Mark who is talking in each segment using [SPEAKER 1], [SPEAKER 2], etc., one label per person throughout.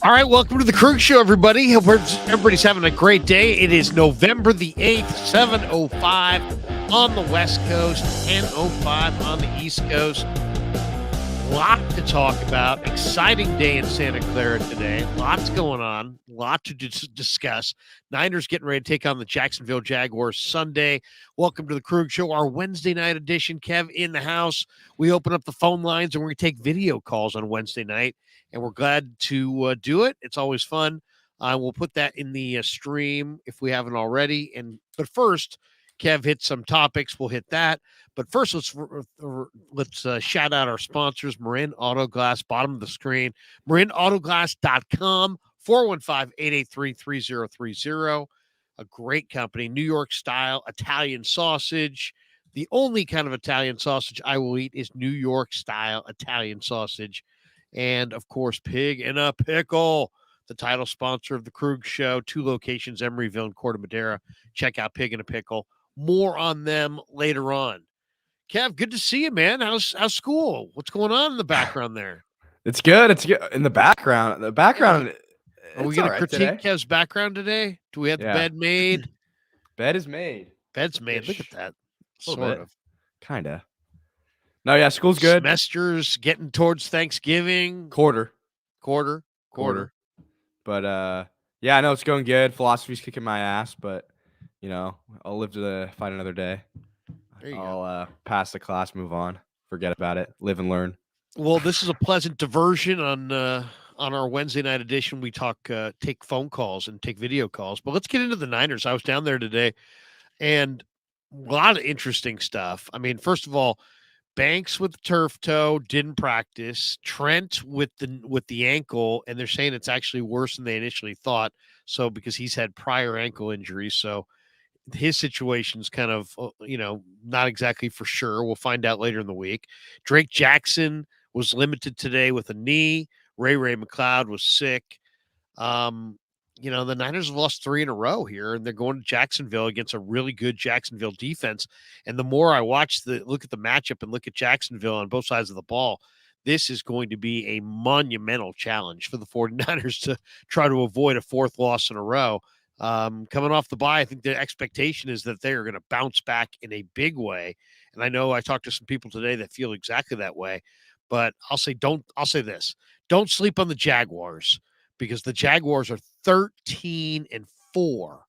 [SPEAKER 1] All right, welcome to the Krug Show, everybody. Hope everybody's having a great day. It is November the 8th, 7:05 on the West Coast, 10:05 on the East Coast. Lot to talk about. Exciting day in Santa Clara today. Lots going on. Lot to discuss. Niners getting ready to take on the Jacksonville Jaguars Sunday. Welcome to the Krug Show, our Wednesday night edition. Kev in the house. We open up the phone lines and we're going to take video calls on Wednesday night. And we're glad to do it. It's always fun. We'll put that in the stream if we haven't already. But first, Kev hit some topics. We'll hit that. But first, let's shout out our sponsors, Marin Auto Glass, bottom of the screen, marinautoglass.com, 415-883-3030. A great company, New York style Italian sausage. The only kind of Italian sausage I will eat is New York style Italian sausage. And, of course, Pig in a Pickle, the title sponsor of the Krug Show. 2 locations, Emeryville and Corte Madera. Check out Pig in a Pickle. More on them later on. Kev, good to see you, man. How's school? What's going on in the background there?
[SPEAKER 2] It's good. It's good. In the background. The background.
[SPEAKER 1] Are we going to critique Kev's background today? Do we have the bed made?
[SPEAKER 2] Bed is made.
[SPEAKER 1] Bed's made. Look at that. Sort of.
[SPEAKER 2] Kind of. No, yeah, school's good.
[SPEAKER 1] Semester's getting towards Thanksgiving.
[SPEAKER 2] Quarter.
[SPEAKER 1] But
[SPEAKER 2] yeah, I know it's going good. Philosophy's kicking my ass, but I'll live to fight another day. I'll pass the class, move on, forget about it, live and learn.
[SPEAKER 1] Well, this is a pleasant diversion on our Wednesday night edition. We take phone calls and take video calls, but let's get into the Niners. I was down there today, and a lot of interesting stuff. I mean, first of all, Banks with the turf toe didn't practice. Trent with the ankle, and they're saying it's actually worse than they initially thought. So because he's had prior ankle injuries, so his situation's kind of not exactly for sure. We'll find out later in the week. Drake Jackson was limited today with a knee. Ray McLeod was sick. The Niners have lost 3 in a row here, and they're going to Jacksonville against a really good Jacksonville defense. And the more I look at the matchup and look at Jacksonville on both sides of the ball, this is going to be a monumental challenge for the 49ers to try to avoid a 4th loss in a row. Coming off the bye, I think the expectation is that they are going to bounce back in a big way. And I know I talked to some people today that feel exactly that way, but I'll say this. Don't sleep on the Jaguars, because the Jaguars are 13-4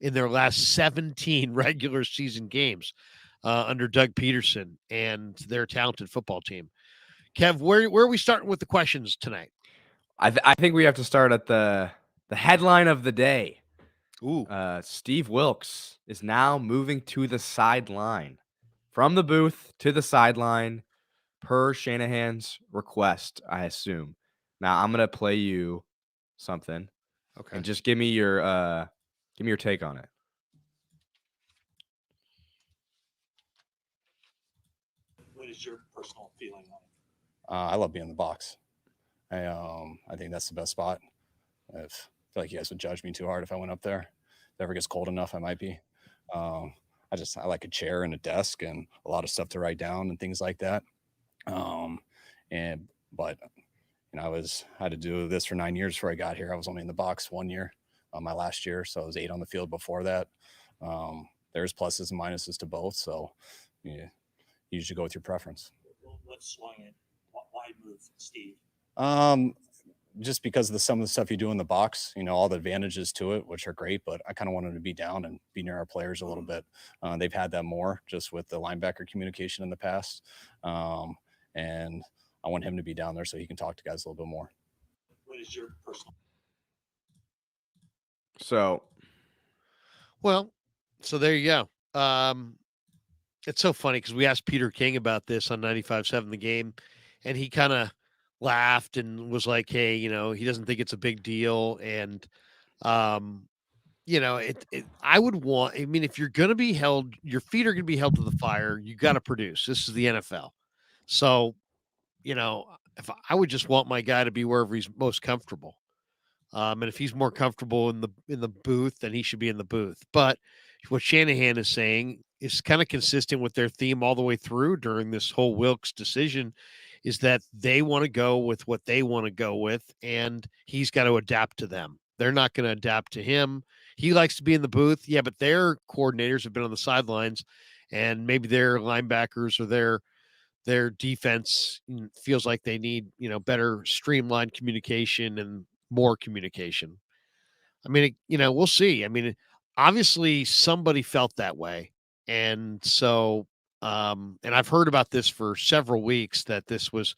[SPEAKER 1] in their last 17 regular season games under Doug Peterson, and their a talented football team. Kev, where are we starting with the questions tonight?
[SPEAKER 2] I think we have to start at the headline of the day.
[SPEAKER 1] Ooh.
[SPEAKER 2] Steve Wilks is now moving to the sideline, from the booth to the sideline, per Shanahan's request, I assume. Now I'm gonna play you something,
[SPEAKER 1] okay,
[SPEAKER 2] and just give me your take on it.
[SPEAKER 3] What is your personal feeling on it? I love being in the box. I think that's the best spot. I feel like you guys would judge me too hard if I went up there. If it ever gets cold enough, I might be. I like a chair and a desk and a lot of stuff to write down and things like that. But I had to do this for 9 years before I got here. I was only in the box 1 year, my last year. So I was 8 on the field before that. There's pluses and minuses to both. So you usually go with your preference.
[SPEAKER 4] Let's swing it. Why move, Steve?
[SPEAKER 3] Just because of some of the stuff you do in the box, all the advantages to it, which are great, but I kind of wanted to be down and be near our players a little bit. They've had that more just with the linebacker communication in the past. And I want him to be down there so he can talk to guys a little bit more.
[SPEAKER 4] What is your personal?
[SPEAKER 2] So
[SPEAKER 1] there you go. It's so funny because we asked Peter King about this on 95.7 The Game, and he kind of laughed and was like, hey, he doesn't think it's a big deal. And, I would if you're going to be held, your feet are going to be held to the fire, you got to produce. This is the NFL. So, if I would just want my guy to be wherever he's most comfortable. And if he's more comfortable in the booth, then he should be in the booth. But what Shanahan is saying is kind of consistent with their theme all the way through during this whole Wilks decision, is that they want to go with what they want to go with, and he's got to adapt to them. They're not going to adapt to him. He likes to be in the booth, yeah, but their coordinators have been on the sidelines, and maybe their linebackers or their defense feels like they need, better streamlined communication and more communication. I mean, we'll see. I mean, obviously somebody felt that way. And so, and I've heard about this for several weeks that this was,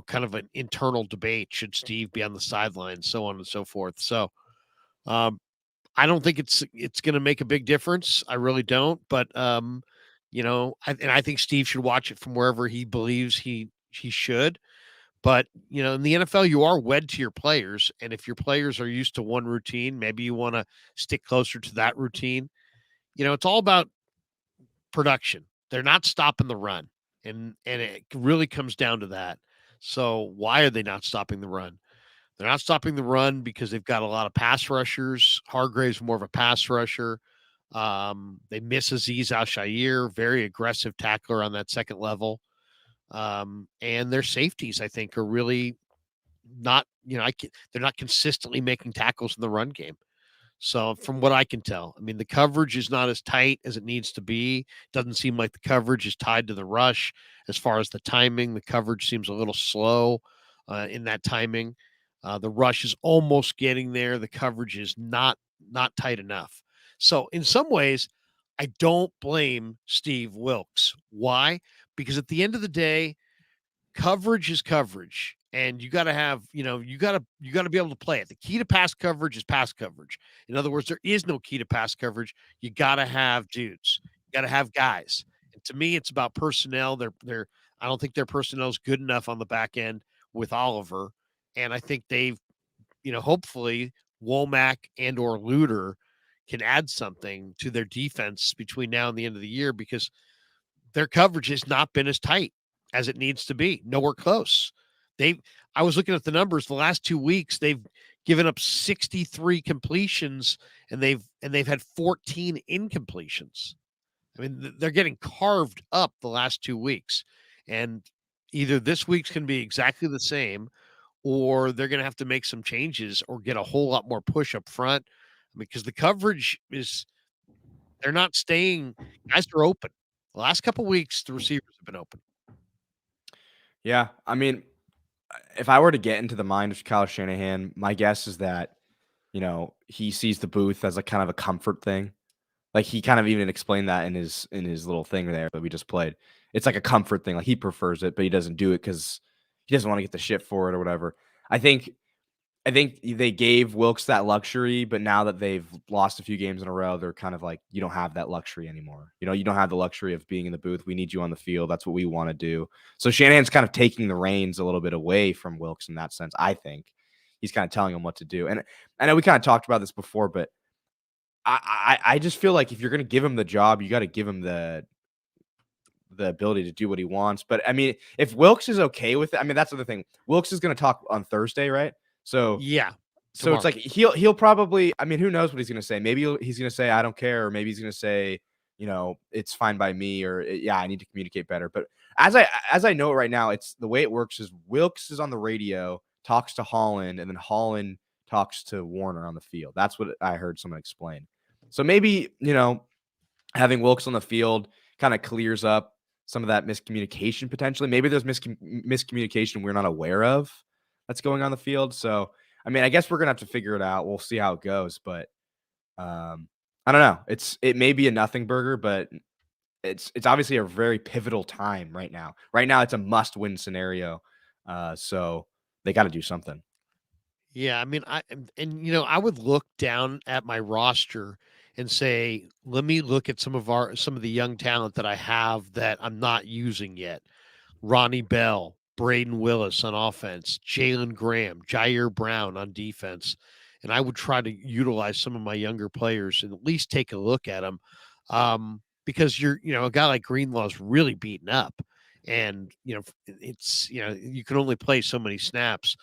[SPEAKER 1] kind of an internal debate. Should Steve be on the sidelines, so on and so forth. So, I don't think it's going to make a big difference. I really don't. But, I think Steve should watch it from wherever he believes he should. But, in the NFL, you are wed to your players. And if your players are used to one routine, maybe you want to stick closer to that routine. It's all about production. They're not stopping the run. And it really comes down to that. So why are they not stopping the run? They're not stopping the run because they've got a lot of pass rushers. Hargrave's more of a pass rusher. They miss Azeez Al-Shaair, very aggressive tackler on that second level. And their safeties, I think, are really not, they're not consistently making tackles in the run game. So from what I can tell, I mean, the coverage is not as tight as it needs to be. Doesn't seem like the coverage is tied to the rush. As far as the timing, the coverage seems a little slow in that timing. The rush is almost getting there. The coverage is not tight enough. So in some ways, I don't blame Steve Wilks. Why? Because at the end of the day, coverage is coverage, and you got to have, you got to be able to play it. The key to pass coverage is pass coverage. In other words, there is no key to pass coverage. You got to have dudes. You got to have guys. And to me, it's about personnel. I don't think their personnel is good enough on the back end with Oliver, and I think they've, hopefully Womack and or Luter can add something to their defense between now and the end of the year, because their coverage has not been as tight as it needs to be. Nowhere close. I was looking at the numbers the last 2 weeks. They've given up 63 completions and they've had 14 incompletions. I mean, they're getting carved up the last 2 weeks, and either this week's can be exactly the same, or they're going to have to make some changes or get a whole lot more push up front, because the coverage they're not staying. Guys are open. The last couple of weeks, the receivers have been open.
[SPEAKER 2] Yeah, I mean, if I were to get into the mind of Kyle Shanahan, my guess is that, he sees the booth as a kind of a comfort thing. Like, he kind of even explained that in his little thing there that we just played. It's like a comfort thing. Like, he prefers it, but he doesn't do it because he doesn't want to get the shit for it or whatever. I think they gave Wilks that luxury, but now that they've lost a few games in a row, they're kind of like, you don't have that luxury anymore. You don't have the luxury of being in the booth. We need you on the field. That's what we want to do. So Shanahan's kind of taking the reins a little bit away from Wilks in that sense. I think he's kind of telling him what to do. And I know we kind of talked about this before, but I just feel like if you're going to give him the job, you got to give him the ability to do what he wants. But I mean, if Wilks is okay with it, I mean, that's the other thing. Wilks is going to talk on Thursday, right? So
[SPEAKER 1] yeah.
[SPEAKER 2] So it's like he'll probably, I mean, who knows what he's going to say? Maybe he's going to say, I don't care. Or maybe he's going to say, it's fine by me, or yeah, I need to communicate better. But as I know it right now, it's the way it works is Wilks is on the radio, talks to Holland, and then Holland talks to Warner on the field. That's what I heard someone explain. So maybe, having Wilks on the field kind of clears up some of that miscommunication potentially. Maybe there's miscommunication we're not aware of that's going on the field. So, I mean, I guess we're going to have to figure it out. We'll see how it goes, but I don't know. It may be a nothing burger, but it's obviously a very pivotal time right now. Right now, it's a must-win scenario. So they got to do something.
[SPEAKER 1] Yeah, I mean, I would look down at my roster and say, let me look at some of the young talent that I have that I'm not using yet. Ronnie Bell, Braden Willis on offense, Jalen Graham, Jair Brown on defense. And I would try to utilize some of my younger players and at least take a look at them. Because a guy like Greenlaw is really beaten up, and, it's, you can only play so many snaps.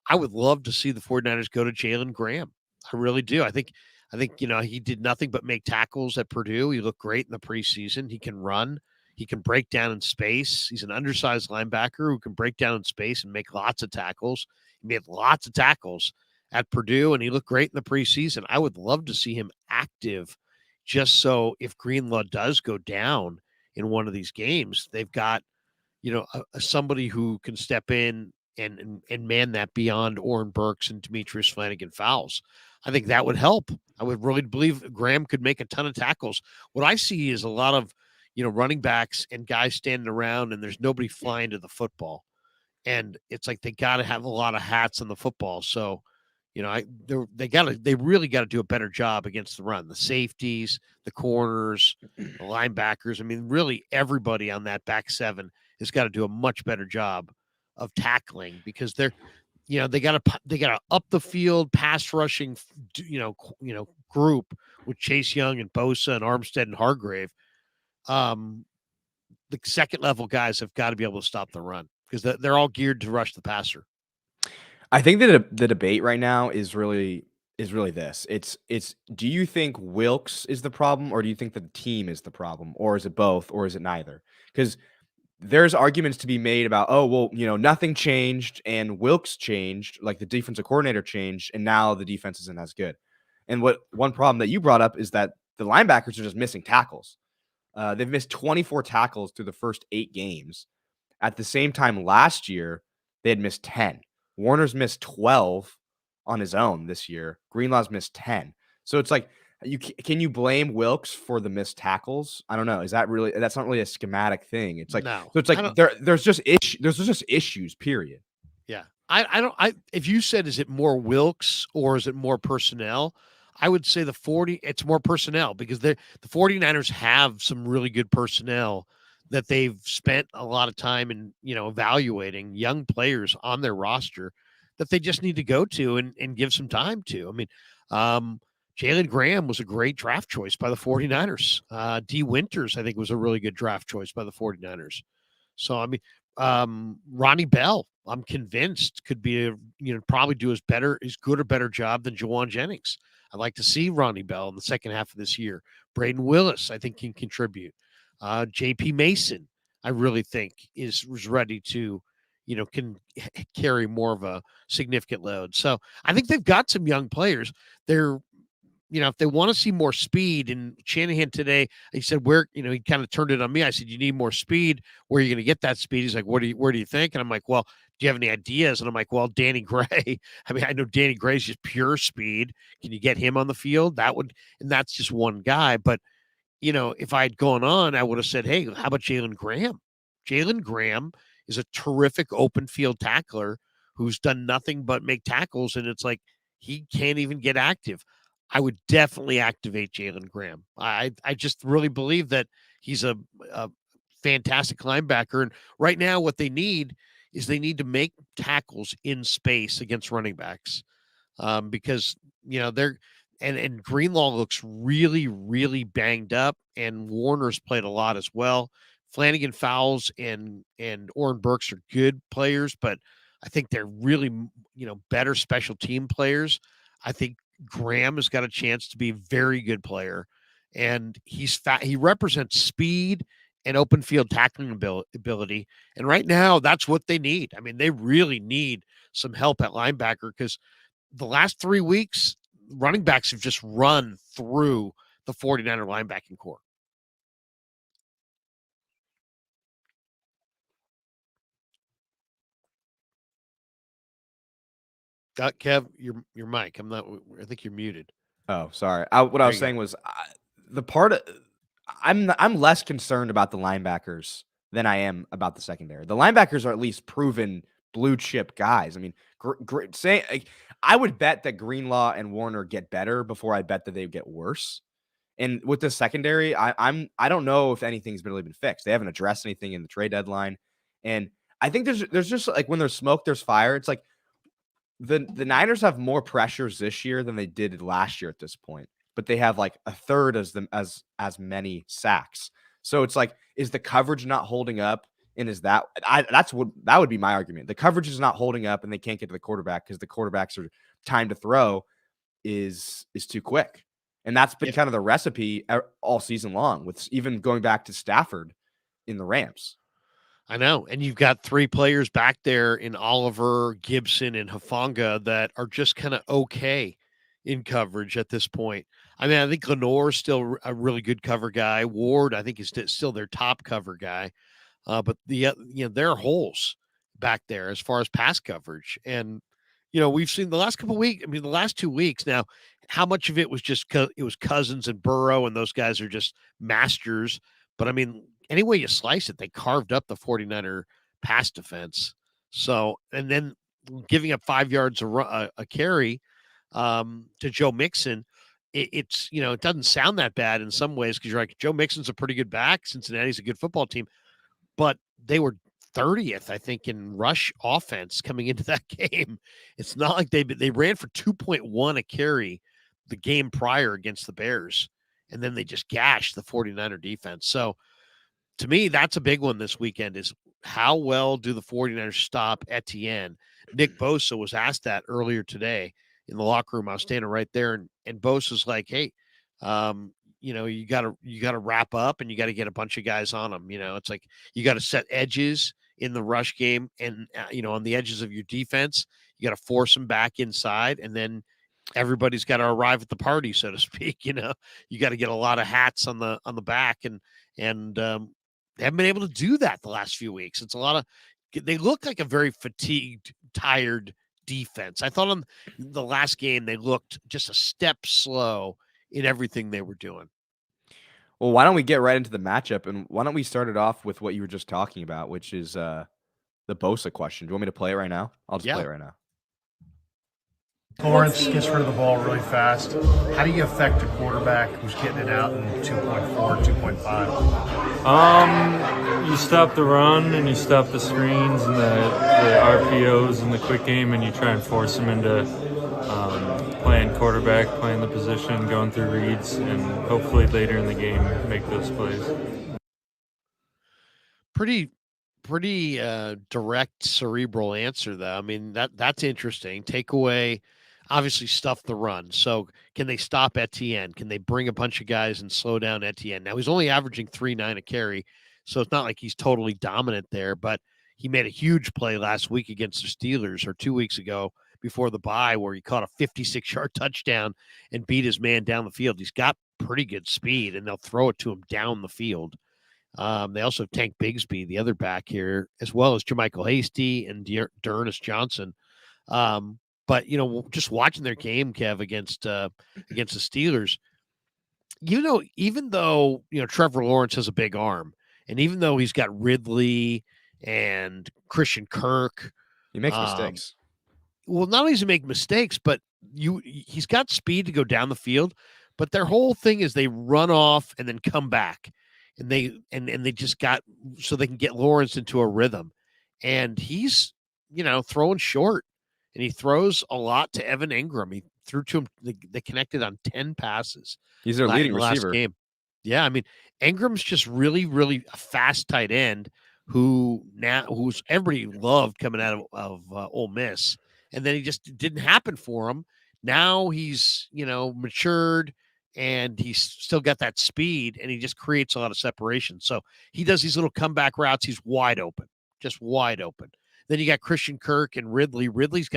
[SPEAKER 1] I would love to see the 49ers go to Jalen Graham. I really do. I think, he did nothing but make tackles at Purdue. He looked great in the preseason. He can run. He can break down in space. He's an undersized linebacker who can break down in space and make lots of tackles. He made lots of tackles at Purdue, and he looked great in the preseason. I would love to see him active just so if Greenlaw does go down in one of these games, they've got, somebody who can step in and man that beyond Oren Burks and Demetrius Flanagan Fowles. I think that would help. I would really believe Graham could make a ton of tackles. What I see is a lot of, running backs and guys standing around and there's nobody flying to the football. And it's like they got to have a lot of hats on the football. So, they really got to do a better job against the run. The safeties, the corners, the linebackers. I mean, really everybody on that back seven has got to do a much better job of tackling because they got to up the field pass rushing, group with Chase Young and Bosa and Armstead and Hargrave. The second level guys have got to be able to stop the run because they're all geared to rush the passer.
[SPEAKER 2] I think that the debate right now is really this. It's do you think Wilks is the problem or do you think the team is the problem or is it both or is it neither? Because there's arguments to be made about, oh, well, nothing changed and Wilks changed, like the defensive coordinator changed, and now the defense isn't as good. And one problem that you brought up is that the linebackers are just missing tackles. They've missed 24 tackles through the first 8 games. At the same time last year, they had missed 10. Warner's missed 12 on his own this year. Greenlaw's missed 10. So it's like, can you blame Wilks for the missed tackles? I don't know. Is that really? That's not really a schematic thing. It's like,
[SPEAKER 1] no,
[SPEAKER 2] so it's like there's just issues. Period.
[SPEAKER 1] Yeah, I don't. If you said, is it more Wilks or is it more personnel? I would say it's more personnel because the 49ers have some really good personnel that they've spent a lot of time in, evaluating young players on their roster that they just need to go to and give some time to. I mean, Jalen Graham was a great draft choice by the 49ers. D. Winters, I think, was a really good draft choice by the 49ers. So, I mean, Ronnie Bell, I'm convinced could be probably do as good or better job than Jawan Jennings. I'd like to see Ronnie Bell in the second half of this year. Braden Willis, I think, can contribute. JP Mason, I really think is ready to, can carry more of a significant load. So I think they've got some young players. They're, if they want to see more speed, and Shanahan today, he said, he kind of turned it on me. I said, you need more speed. Where are you going to get that speed? He's like, where do you think? And I'm like, well, do you have any ideas? And I'm like, well, Danny Gray. I mean, I know Danny Gray's just pure speed. Can you get him on the field? And that's just one guy. But, if I had gone on, I would have said, hey, how about Jalen Graham? Jalen Graham is a terrific open field tackler who's done nothing but make tackles. And it's like, he can't even get active. I would definitely activate Jalen Graham. I just really believe that he's a fantastic linebacker. And right now what they need is they need to make tackles in space against running backs because, they're and Greenlaw looks really, really banged up, and Warner's played a lot as well. Flanagan Fowles and Oren Burks are good players, but I think they're really, better special team players. I think Graham has got a chance to be a very good player, and he represents speed and open field tackling ability. And right now, that's what they need. I mean, they really need some help at linebacker because the last 3 weeks, running backs have just run through the 49er linebacking core. Kev, your mic. I think you're muted.
[SPEAKER 2] Oh, sorry. What I was saying was I'm less concerned about the linebackers than I am about the secondary. The linebackers are at least proven blue chip guys. I mean, I would bet that Greenlaw and Warner get better before I bet that they get worse. And with the secondary, I don't know if anything's really been fixed. They haven't addressed anything in the trade deadline. And I think there's just like when there's smoke, there's fire. It's like the Niners have more pressures this year than they did last year at this point, but they have like a third as many sacks. So it's like, is the coverage not holding up? And that would be my argument. The coverage is not holding up and they can't get to the quarterback because the quarterbacks are time to throw is too quick. And that's been kind of the recipe all season long, with even going back to Stafford. in the Rams.
[SPEAKER 1] I know. And you've got 3 players back there in Oliver, Gibson, and Hufanga that are just kind of okay in coverage at this point. I mean, I think Lenore's still a really good cover guy. Ward, I think, is still their top cover guy. But there are holes back there as far as pass coverage. And, we've seen the last couple of weeks, the last 2 weeks now, how much of it was just it was Cousins and Burrow, and those guys are just masters. But, any way you slice it, they carved up the 49er pass defense. So, and then giving up 5 yards a carry to Joe Mixon, it doesn't sound that bad in some ways because you're like, Joe Mixon's a pretty good back. Cincinnati's a good football team. But they were 30th, I think, in rush offense coming into that game. It's not like they ran for 2.1 a carry the game prior against the Bears, and then they just gashed the 49er defense. So, to me, that's a big one this weekend is how well do the 49ers stop Etienne? Nick Bosa was asked that earlier today in the locker room. I was standing right there, and Bosa's like, hey, you gotta wrap up and you got to get a bunch of guys on them. It's like you got to set edges in the rush game and, on the edges of your defense, you got to force them back inside, and then everybody's got to arrive at the party, so to speak. You got to get a lot of hats on the back, and they haven't been able to do that the last few weeks. It's a lot of they look like a very fatigued, tired defense. I thought on the last game they looked just a step slow in everything they were doing.
[SPEAKER 2] Well, why don't we get right into the matchup, and why don't we start it off with what you were just talking about, which is the Bosa question. Do you want me to play it right now? I'll just play it right now.
[SPEAKER 5] Lawrence gets rid of the ball really fast. How do you affect a quarterback who's getting it out in 2.4, 2.5?
[SPEAKER 6] You stop the run and you stop the screens and the RPOs and the quick game, and you try and force them into playing quarterback, playing the position, going through reads, and hopefully later in the game make those plays.
[SPEAKER 1] Pretty direct, cerebral answer, though. That's interesting. Take away, obviously, stuff the run. So can they stop Etienne? Can they bring a bunch of guys and slow down Etienne? Now, he's only averaging 3.9 a carry, so it's not like he's totally dominant there, but he made a huge play last week against the Steelers, or 2 weeks ago before the bye, where he caught a 56-yard touchdown and beat his man down the field. He's got pretty good speed, and they'll throw it to him down the field. They also have Tank Bigsby, the other back here, as well as Jermichael Hasty and D'Ernest Johnson. But, just watching their game, Kev, against the Steelers, even though, Trevor Lawrence has a big arm, and even though he's got Ridley and Christian Kirk.
[SPEAKER 2] He makes mistakes.
[SPEAKER 1] Well, not only does he make mistakes, but he's got speed to go down the field, but their whole thing is they run off and then come back. And they just got so they can get Lawrence into a rhythm, and he's throwing short, and he throws a lot to Evan Ingram. He threw to him. They connected on 10 passes.
[SPEAKER 2] He's their leading receiver.
[SPEAKER 1] Last game. Yeah, Ingram's just really, really a fast tight end who's everybody loved coming out of Ole Miss, and then he just didn't happen for him. Now he's matured. And he's still got that speed, and he just creates a lot of separation. So he does these little comeback routes. He's wide open, just wide open. Then you got Christian Kirk and Ridley. Ridley's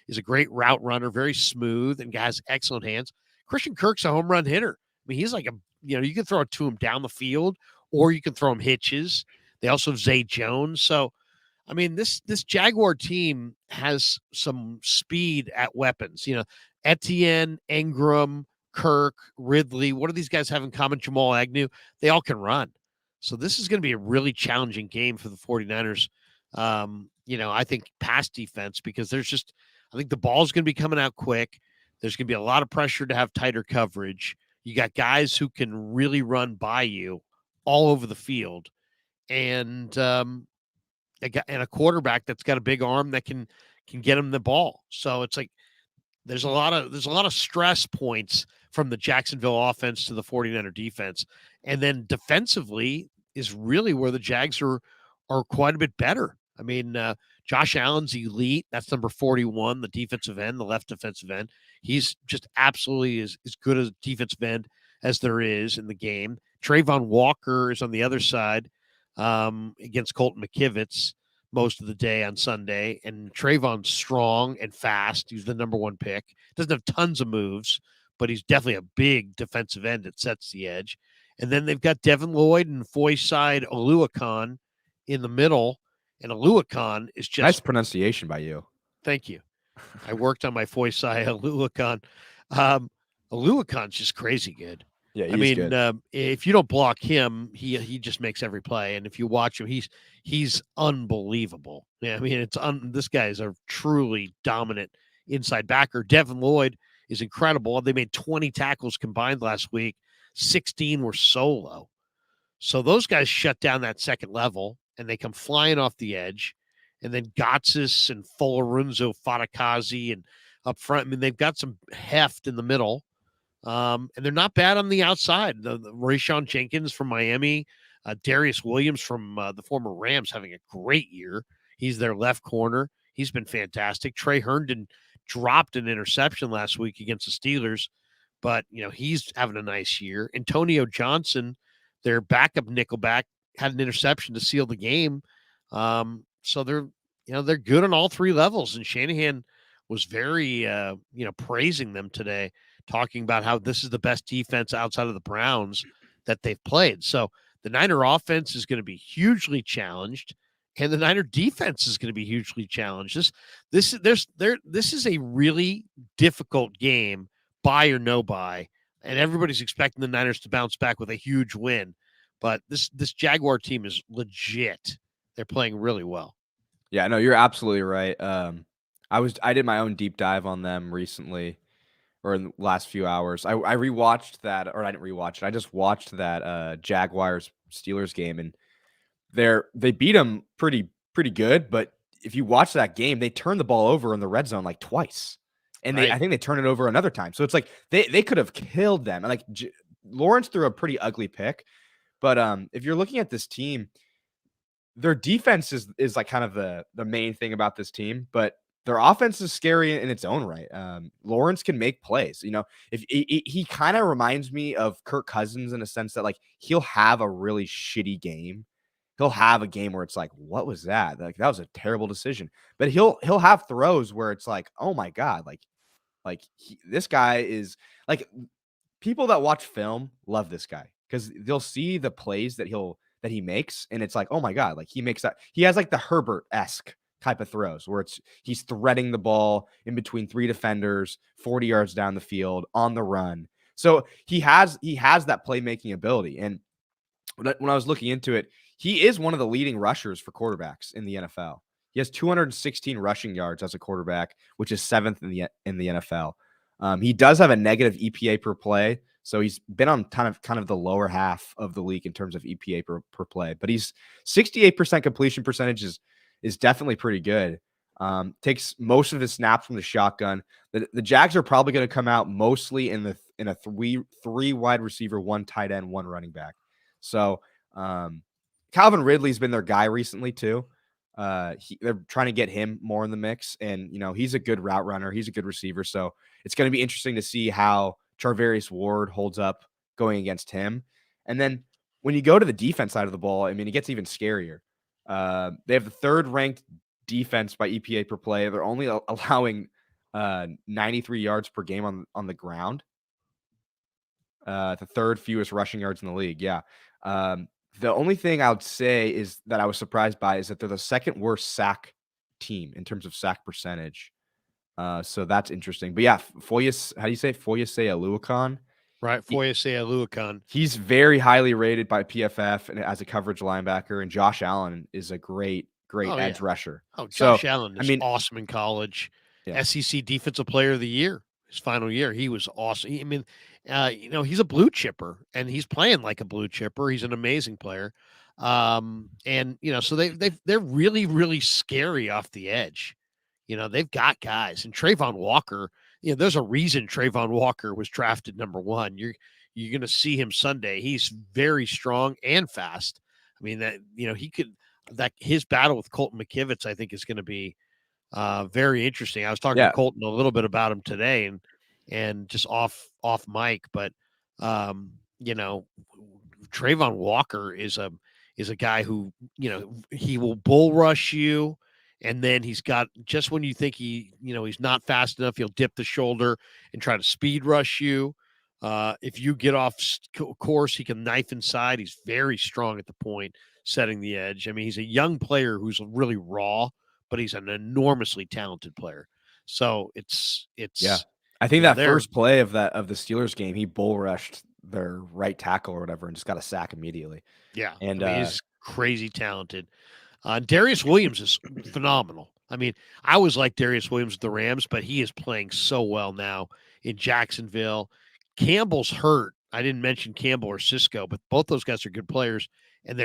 [SPEAKER 1] is a great route runner, very smooth, and has excellent hands. Christian Kirk's a home run hitter. He's like you can throw it to him down the field, or you can throw him hitches. They also have Zay Jones. So, this Jaguar team has some speed at weapons. Etienne, Ingram, Kirk, Ridley, what do these guys have in common? Jamal Agnew, they all can run. So this is going to be a really challenging game for the 49ers. I think pass defense, because I think the ball's going to be coming out quick. There's going to be a lot of pressure to have tighter coverage. You got guys who can really run by you all over the field. And a quarterback that's got a big arm that can get him the ball. So it's like, there's a lot of stress points from the Jacksonville offense to the 49er defense. And then defensively is really where the Jags are quite a bit better. Josh Allen's elite. That's number 41, the defensive end, the left defensive end. He's just absolutely as good a defensive end as there is in the game. Trayvon Walker is on the other side. against Colton McKivitz most of the day on Sunday. And Trayvon's strong and fast. He's the number 1 pick. Doesn't have tons of moves, but he's definitely a big defensive end that sets the edge. And then they've got Devin Lloyd and Foyside Oluokun in the middle. And Oluokun is just
[SPEAKER 2] Nice pronunciation by you.
[SPEAKER 1] Thank you. I worked on my Foyside Oluokun. Oluokun's just crazy good.
[SPEAKER 2] Yeah,
[SPEAKER 1] I mean, if you don't block him, he just makes every play. And if you watch him, he's unbelievable. Yeah, I mean, this guy is a truly dominant inside backer. Devin Lloyd is incredible. They made 20 tackles combined last week. 16 were solo. So those guys shut down that second level, and they come flying off the edge. And then Gotsis and Folorunzo Fatakazi and up front. I mean, they've got some heft in the middle. And they're not bad on the outside. The Rayshawn Jenkins from Miami, Darius Williams from the former Rams having a great year. He's their left corner. He's been fantastic. Trey Herndon dropped an interception last week against the Steelers, but, he's having a nice year. Antonio Johnson, their backup nickelback, had an interception to seal the game. So they're good on all 3 levels. And Shanahan was very, praising them today, talking about how this is the best defense outside of the Browns that they've played. So the Niner offense is going to be hugely challenged, and the Niner defense is going to be hugely challenged. This is a really difficult game, buy or no buy, and everybody's expecting the Niners to bounce back with a huge win. But this Jaguar team is legit. They're playing really well.
[SPEAKER 2] Yeah, no, you're absolutely right. I did my own deep dive on them recently, or in the last few hours. I rewatched that, or I didn't rewatch it. I just watched that Jaguars Steelers game, and they beat them pretty good. But if you watch that game, they turned the ball over in the red zone like twice, and
[SPEAKER 1] Right.
[SPEAKER 2] I think they turned it over another time. So it's like they could have killed them. And like Lawrence threw a pretty ugly pick, but if you're looking at this team, their defense is like kind of the main thing about this team, but their offense is scary in its own right. Lawrence can make plays. If he kind of reminds me of Kirk Cousins in a sense that like he'll have a really shitty game. He'll have a game where it's like, what was that? Like that was a terrible decision. But he'll have throws where it's like, oh my god, this guy is like, people that watch film love this guy because they'll see the plays that he makes, and it's like, oh my god, like he makes that. He has like the Herbert-esque type of throws where he's threading the ball in between 3 defenders, 40 yards down the field on the run. So he has that playmaking ability. And when I was looking into it, he is one of the leading rushers for quarterbacks in the NFL. He has 216 rushing yards as a quarterback, which is 7th in the NFL. He does have a negative EPA per play, so he's been on kind of the lower half of the league in terms of EPA per play. But he's 68% completion percentage is definitely pretty good. Takes most of his snaps from the shotgun. The Jags are probably going to come out mostly in a three wide receiver, 1 tight end, 1 running back. So Calvin Ridley's been their guy recently too. They're trying to get him more in the mix, and he's a good route runner. He's a good receiver, so it's going to be interesting to see how Charvarius Ward holds up going against him. And then when you go to the defense side of the ball, I mean, it gets even scarier. They have the 3rd ranked defense by EPA per play. They're only allowing 93 yards per game on the ground. The 3rd fewest rushing yards in the league. Yeah. The only thing I would say is that I was surprised by is that they're the 2nd worst sack team in terms of sack percentage. So that's interesting. But yeah, how do you say Foyesade Oluokun?
[SPEAKER 1] Right, Foyesade Oluokun.
[SPEAKER 2] He's very highly rated by PFF and as a coverage linebacker, and Josh Allen is a great edge rusher.
[SPEAKER 1] Oh, Josh Allen is awesome in college.
[SPEAKER 2] Yeah.
[SPEAKER 1] SEC Defensive Player of the Year. His final year, he was awesome. He's a blue chipper, and he's playing like a blue chipper. He's an amazing player. So they're really, really scary off the edge. They've got guys, and Trayvon Walker. There's a reason Trayvon Walker was drafted number 1. You're going to see him Sunday. He's very strong and fast. I mean his battle with Colton McKivitz, I think, is going to be very interesting. I was talking to Colton a little bit about him today, and just off mic, but Trayvon Walker is a guy who, he will bull rush you. And then he's got, just when you think he's not fast enough, he'll dip the shoulder and try to speed rush you. If you get off course, he can knife inside. He's very strong at the point, setting the edge. I mean, he's a young player who's really raw, but he's an enormously talented player. So it's
[SPEAKER 2] I think that first play of the Steelers game, he bull rushed their right tackle or whatever and just got a sack immediately.
[SPEAKER 1] Yeah,
[SPEAKER 2] and
[SPEAKER 1] he's crazy talented. Darius Williams is phenomenal. I mean, I always liked Darius Williams with the Rams, but he is playing so well now in Jacksonville. Campbell's hurt. I didn't mention Campbell or Cisco, but both those guys are good players, and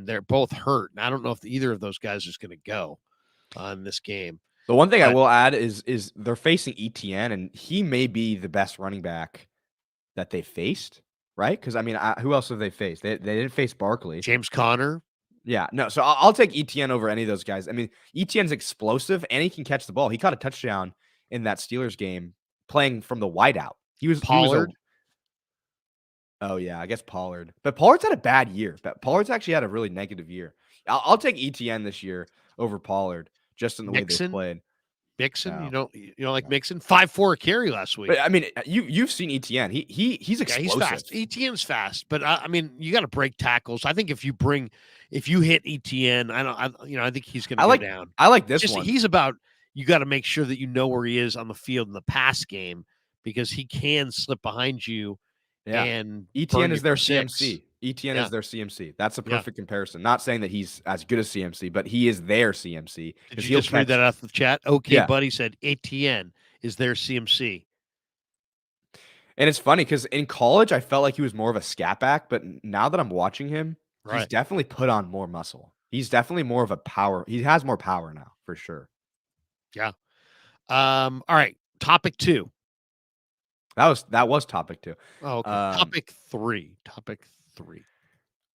[SPEAKER 1] they're both hurt. And I don't know if either of those guys is going to go in this game.
[SPEAKER 2] The one thing I will add is they're facing ETN, and he may be the best running back that they faced, right? Because, I mean, who else have they faced? They didn't face Barkley.
[SPEAKER 1] James Conner.
[SPEAKER 2] Yeah, no. So I'll take ETN over any of those guys. I mean, ETN's explosive, and he can catch the ball. He caught a touchdown in that Steelers game playing from the wideout. He was
[SPEAKER 1] Pollard.
[SPEAKER 2] Oh, yeah, I guess Pollard. But Pollard's had a bad year. But Pollard's actually had a really negative year. I'll take ETN this year over Pollard, just in the way they played.
[SPEAKER 1] Mixon, no. you don't like Mixon? 5.4 carry last week.
[SPEAKER 2] But, I mean, you've seen ETN. He's explosive.
[SPEAKER 1] Yeah, he's fast. ETN's fast, but I mean, you got to break tackles. I think if you hit ETN, I think he's going to go down.
[SPEAKER 2] I like this one.
[SPEAKER 1] He's about, you got to make sure that you know where he is on the field in the pass game, because he can slip behind you.
[SPEAKER 2] Yeah.
[SPEAKER 1] And
[SPEAKER 2] ETN is their CMC. ETN is their CMC. That's a perfect comparison. Not saying that he's as good as CMC, but he is their CMC.
[SPEAKER 1] Did you just read that out of the chat? Okay, buddy said ETN is their CMC.
[SPEAKER 2] And it's funny because in college, I felt like he was more of a scat back, but now that I'm watching him, he's definitely put on more muscle. He's definitely more of a power. He has more power now, for sure.
[SPEAKER 1] Yeah. All right. Topic 2.
[SPEAKER 2] That was topic 2.
[SPEAKER 1] Oh, okay. Topic 3.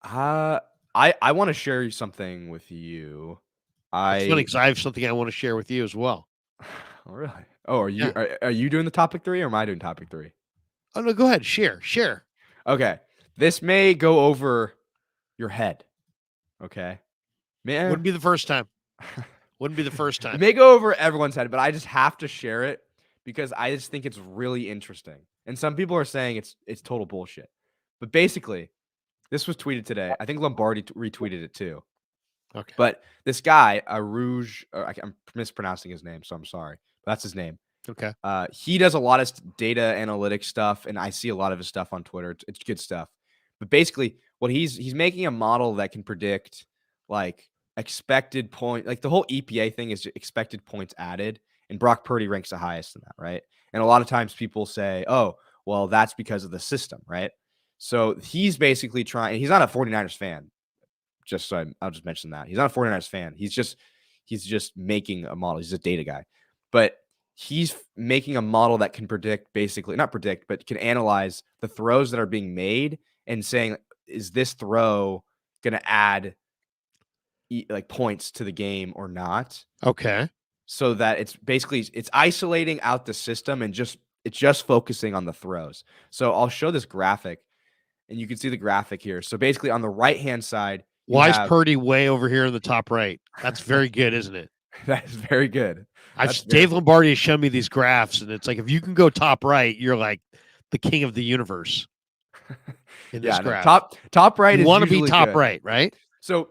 [SPEAKER 2] I want to share something with you.
[SPEAKER 1] It's funny because I have something I want to share with you as well.
[SPEAKER 2] Oh, really? Oh, are you doing the topic 3 or am I doing topic 3?
[SPEAKER 1] Oh, no, go ahead. Share.
[SPEAKER 2] Okay. This may go over your head. Okay. Man.
[SPEAKER 1] Wouldn't be the first time. It
[SPEAKER 2] may go over everyone's head, but I just have to share it because I just think it's really interesting. And some people are saying it's total bullshit. But basically, this was tweeted today. I think Lombardi retweeted it too.
[SPEAKER 1] Okay.
[SPEAKER 2] But this guy, Arouge, I'm mispronouncing his name, so I'm sorry. But that's his name.
[SPEAKER 1] Okay.
[SPEAKER 2] He does a lot of data analytics stuff, and I see a lot of his stuff on Twitter. It's good stuff. But basically, what he's making a model that can predict like expected point, like the whole EPA thing is expected points added, and Brock Purdy ranks the highest in that, right? And a lot of times people say, oh, well, that's because of the system, right? So he's basically trying, he's not a 49ers fan. Just so I'll just mention that. He's not a 49ers fan. He's just making a model. He's a data guy. But he's making a model that can predict, basically, not predict, but can analyze the throws that are being made and saying, is this throw going to add like points to the game or not?
[SPEAKER 1] Okay.
[SPEAKER 2] So that it's isolating out the system and it's just focusing on the throws. So I'll show this graphic and you can see the graphic here. So basically on the right-hand side,
[SPEAKER 1] why is Purdy way over here in the top right? That's very good, isn't it?
[SPEAKER 2] That is very good.
[SPEAKER 1] Dave Lombardi has shown me these graphs, and it's like if you can go top right, you're like the king of the universe. In this graph.
[SPEAKER 2] Top right.
[SPEAKER 1] You want to be top
[SPEAKER 2] good.
[SPEAKER 1] right?
[SPEAKER 2] So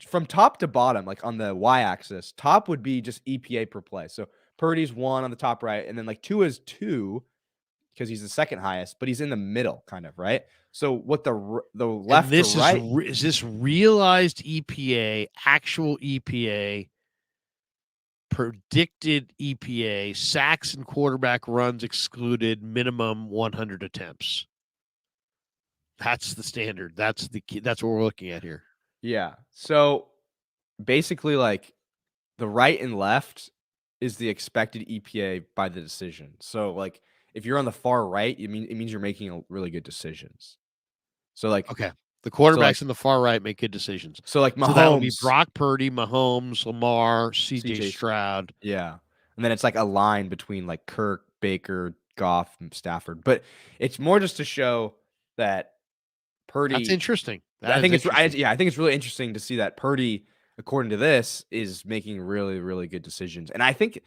[SPEAKER 2] from top to bottom, like on the y-axis, top would be just EPA per play. So Purdy's 1 on the top right, and then like 2 is 2 because he's the second highest, but he's in the middle, kind of, right? So what the left to right
[SPEAKER 1] is this realized EPA, actual EPA, predicted EPA, sacks and quarterback runs excluded, minimum 100 attempts. That's the standard. That's the key. That's what we're looking at here.
[SPEAKER 2] Yeah. So basically, like the right and left is the expected EPA by the decision. So like if you're on the far right, it means you're making really good decisions. So like
[SPEAKER 1] okay, the quarterbacks in the far right make good decisions.
[SPEAKER 2] So like Mahomes,
[SPEAKER 1] so that would be Brock Purdy, Mahomes, Lamar, CJ Stroud.
[SPEAKER 2] Yeah, and then it's like a line between like Kirk, Baker, Goff, and Stafford. But it's more just to show that Purdy.
[SPEAKER 1] That's interesting.
[SPEAKER 2] I think it's
[SPEAKER 1] interesting.
[SPEAKER 2] I think it's really interesting to see that Purdy, according to this, is making really, really good decisions. And I think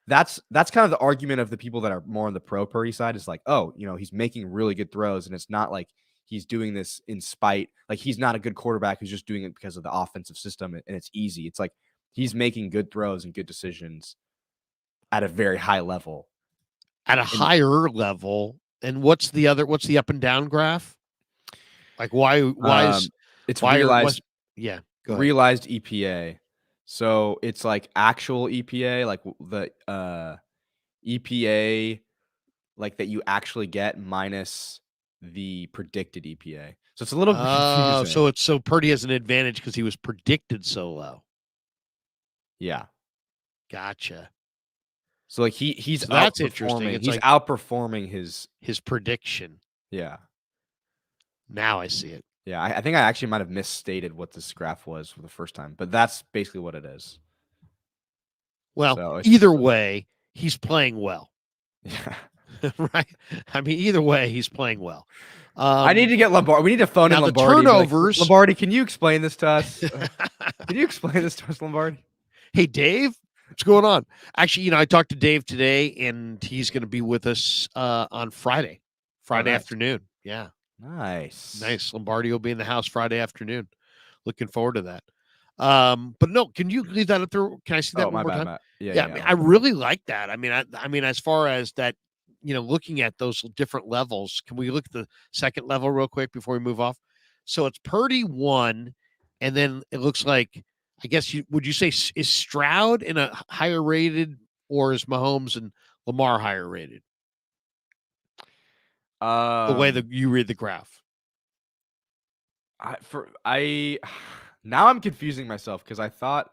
[SPEAKER 2] that's kind of the argument of the people that are more on the pro Purdy side is like, oh, he's making really good throws, and it's not like he's doing this in spite. Like he's not a good quarterback who's just doing it because of the offensive system and it's easy. It's like he's making good throws and good decisions at a very high level.
[SPEAKER 1] At a higher level. And what's the up and down graph? Like why is
[SPEAKER 2] it's
[SPEAKER 1] why
[SPEAKER 2] realized
[SPEAKER 1] yeah, go ahead.
[SPEAKER 2] realized EPA. So it's like actual EPA, like the EPA like that you actually get minus the predicted EPA. So it's a little confusing.
[SPEAKER 1] So Purdy has an advantage because he was predicted so low.
[SPEAKER 2] Yeah.
[SPEAKER 1] Gotcha.
[SPEAKER 2] So like he's
[SPEAKER 1] So that's interesting.
[SPEAKER 2] outperforming.
[SPEAKER 1] It's
[SPEAKER 2] He's
[SPEAKER 1] like
[SPEAKER 2] outperforming his
[SPEAKER 1] prediction.
[SPEAKER 2] yeah.
[SPEAKER 1] Now I see it.
[SPEAKER 2] Yeah, I think I actually might have misstated what this graph was for the first time, but that's basically what it is.
[SPEAKER 1] Well,
[SPEAKER 2] So
[SPEAKER 1] either way, he's playing well.
[SPEAKER 2] Yeah.
[SPEAKER 1] Right? I mean, either way, he's playing well.
[SPEAKER 2] I need to get Lombardi. We need to phone in
[SPEAKER 1] now the
[SPEAKER 2] Lombardi.
[SPEAKER 1] turnovers-
[SPEAKER 2] Like, Lombardi, can you explain this to us? Can you explain this to us, Lombardi?
[SPEAKER 1] Hey, Dave, what's going on? Actually, I talked to Dave today, and he's going to be with us on Friday
[SPEAKER 2] nice.
[SPEAKER 1] afternoon. Yeah.
[SPEAKER 2] Nice.
[SPEAKER 1] Lombardi will be in the house Friday afternoon. Looking forward to that. But no, can you leave that up there? Can I see that one more time?
[SPEAKER 2] Yeah.
[SPEAKER 1] I mean, I really like that. I mean, as far as that, looking at those different levels, can we look at the second level real quick before we move off? So it's Purdy 1, and then it looks like, I guess would you say is Stroud in a higher rated, or is Mahomes and Lamar higher rated? The way that you read the graph.
[SPEAKER 2] Now I'm confusing myself because I thought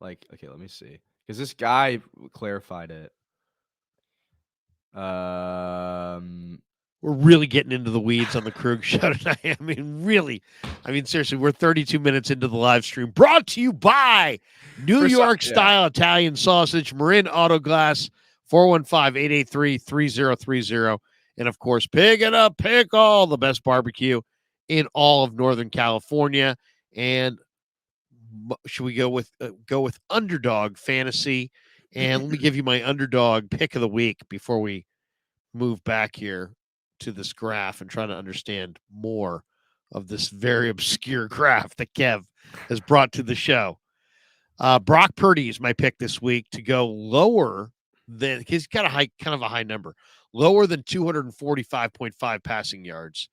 [SPEAKER 2] okay, let me see, because this guy clarified it.
[SPEAKER 1] We're really getting into the weeds on the Krug show tonight. I mean, seriously, we're 32 minutes into the live stream, brought to you by New York style Italian sausage, Marin Auto Glass, 415-883-3030. And of course, Pig It Up Pickle, the best barbecue in all of Northern California. And should we go with Underdog Fantasy? And let me give you my Underdog pick of the week before we move back here to this graph and try to understand more of this very obscure graph that Kev has brought to the show. Brock Purdy is my pick this week to go lower than, he's got kind of a high number, lower than 245.5 passing yards.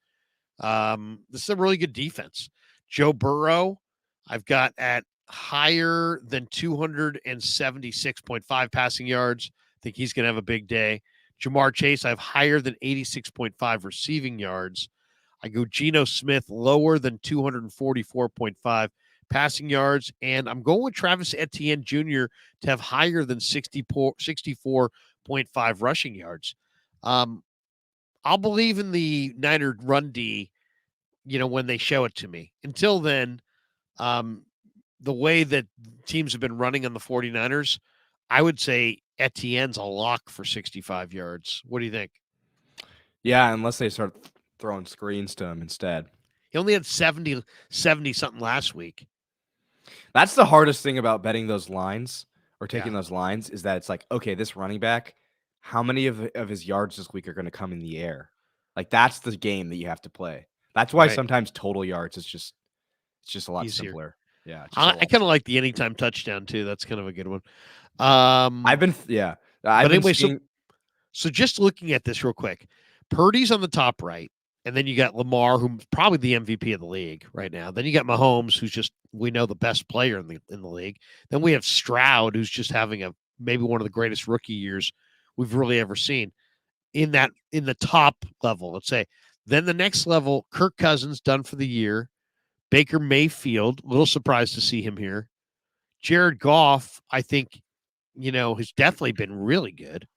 [SPEAKER 1] This is a really good defense. Joe Burrow, I've got at higher than 276.5 passing yards. I think he's going to have a big day. Jamar Chase, I have higher than 86.5 receiving yards. I go Geno Smith, lower than 244.5 passing yards. And I'm going with Travis Etienne Jr. to have higher than 64.5 rushing yards. I'll believe in the Niner run D, when they show it to me. Until then, the way that teams have been running on the 49ers, I would say Etienne's a lock for 65 yards. What do you think?
[SPEAKER 2] Yeah, unless they start throwing screens to him instead.
[SPEAKER 1] He only had 70 something last week.
[SPEAKER 2] That's the hardest thing about betting those lines or taking those lines is that it's like, okay, this running back, how many of his yards this week are going to come in the air? Like that's the game that you have to play. That's why sometimes total yards is just a lot simpler. Yeah,
[SPEAKER 1] I kind of like the anytime touchdown too. That's kind of a good one. So just looking at this real quick, Purdy's on the top right, and then you got Lamar, who's probably the MVP of the league right now. Then you got Mahomes, who's just, we know, the best player in the league. Then we have Stroud, who's just having maybe one of the greatest rookie years we've really ever seen in the top level, let's say. Then the next level, Kirk Cousins, done for the year. Baker Mayfield, a little surprised to see him here. Jared Goff, I think, has definitely been really good.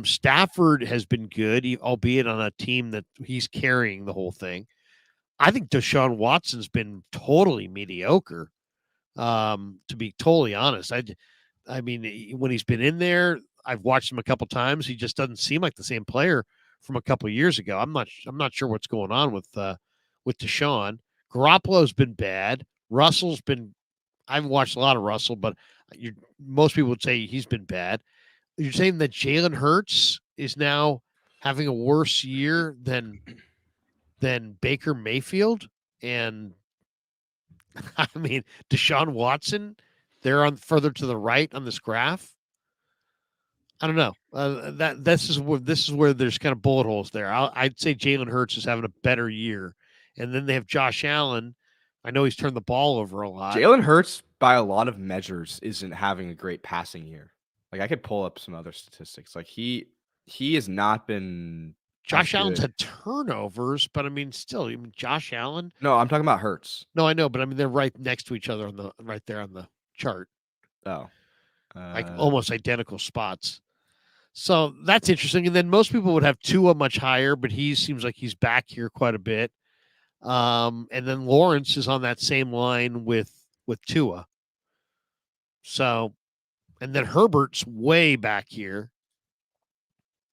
[SPEAKER 1] Stafford has been good, albeit on a team that he's carrying the whole thing. I think Deshaun Watson's been totally mediocre, to be totally honest. I mean, when he's been in there, I've watched him a couple times. He just doesn't seem like the same player from a couple of years ago. I'm not sure what's going on with Deshaun. Garoppolo's been bad. Russell's been. I haven't watched a lot of Russell, but most people would say he's been bad. You're saying that Jalen Hurts is now having a worse year than Baker Mayfield, and I mean Deshaun Watson. They're on further to the right on this graph. I don't know. This is where there's kind of bullet holes there. I'd say Jalen Hurts is having a better year, and then they have Josh Allen. I know he's turned the ball over a lot.
[SPEAKER 2] Jalen Hurts, by a lot of measures, isn't having a great passing year. Like, I could pull up some other statistics. Like, he has not been.
[SPEAKER 1] Josh Allen's had turnovers, but I mean, still, Josh Allen.
[SPEAKER 2] No, I'm talking about Hurts.
[SPEAKER 1] No, I know, but I mean, they're right next to each other right there on the chart.
[SPEAKER 2] Oh,
[SPEAKER 1] like almost identical spots. So that's interesting. And then most people would have Tua much higher, but he seems like he's back here quite a bit. And then Lawrence is on that same line with Tua. So, and then Herbert's way back here.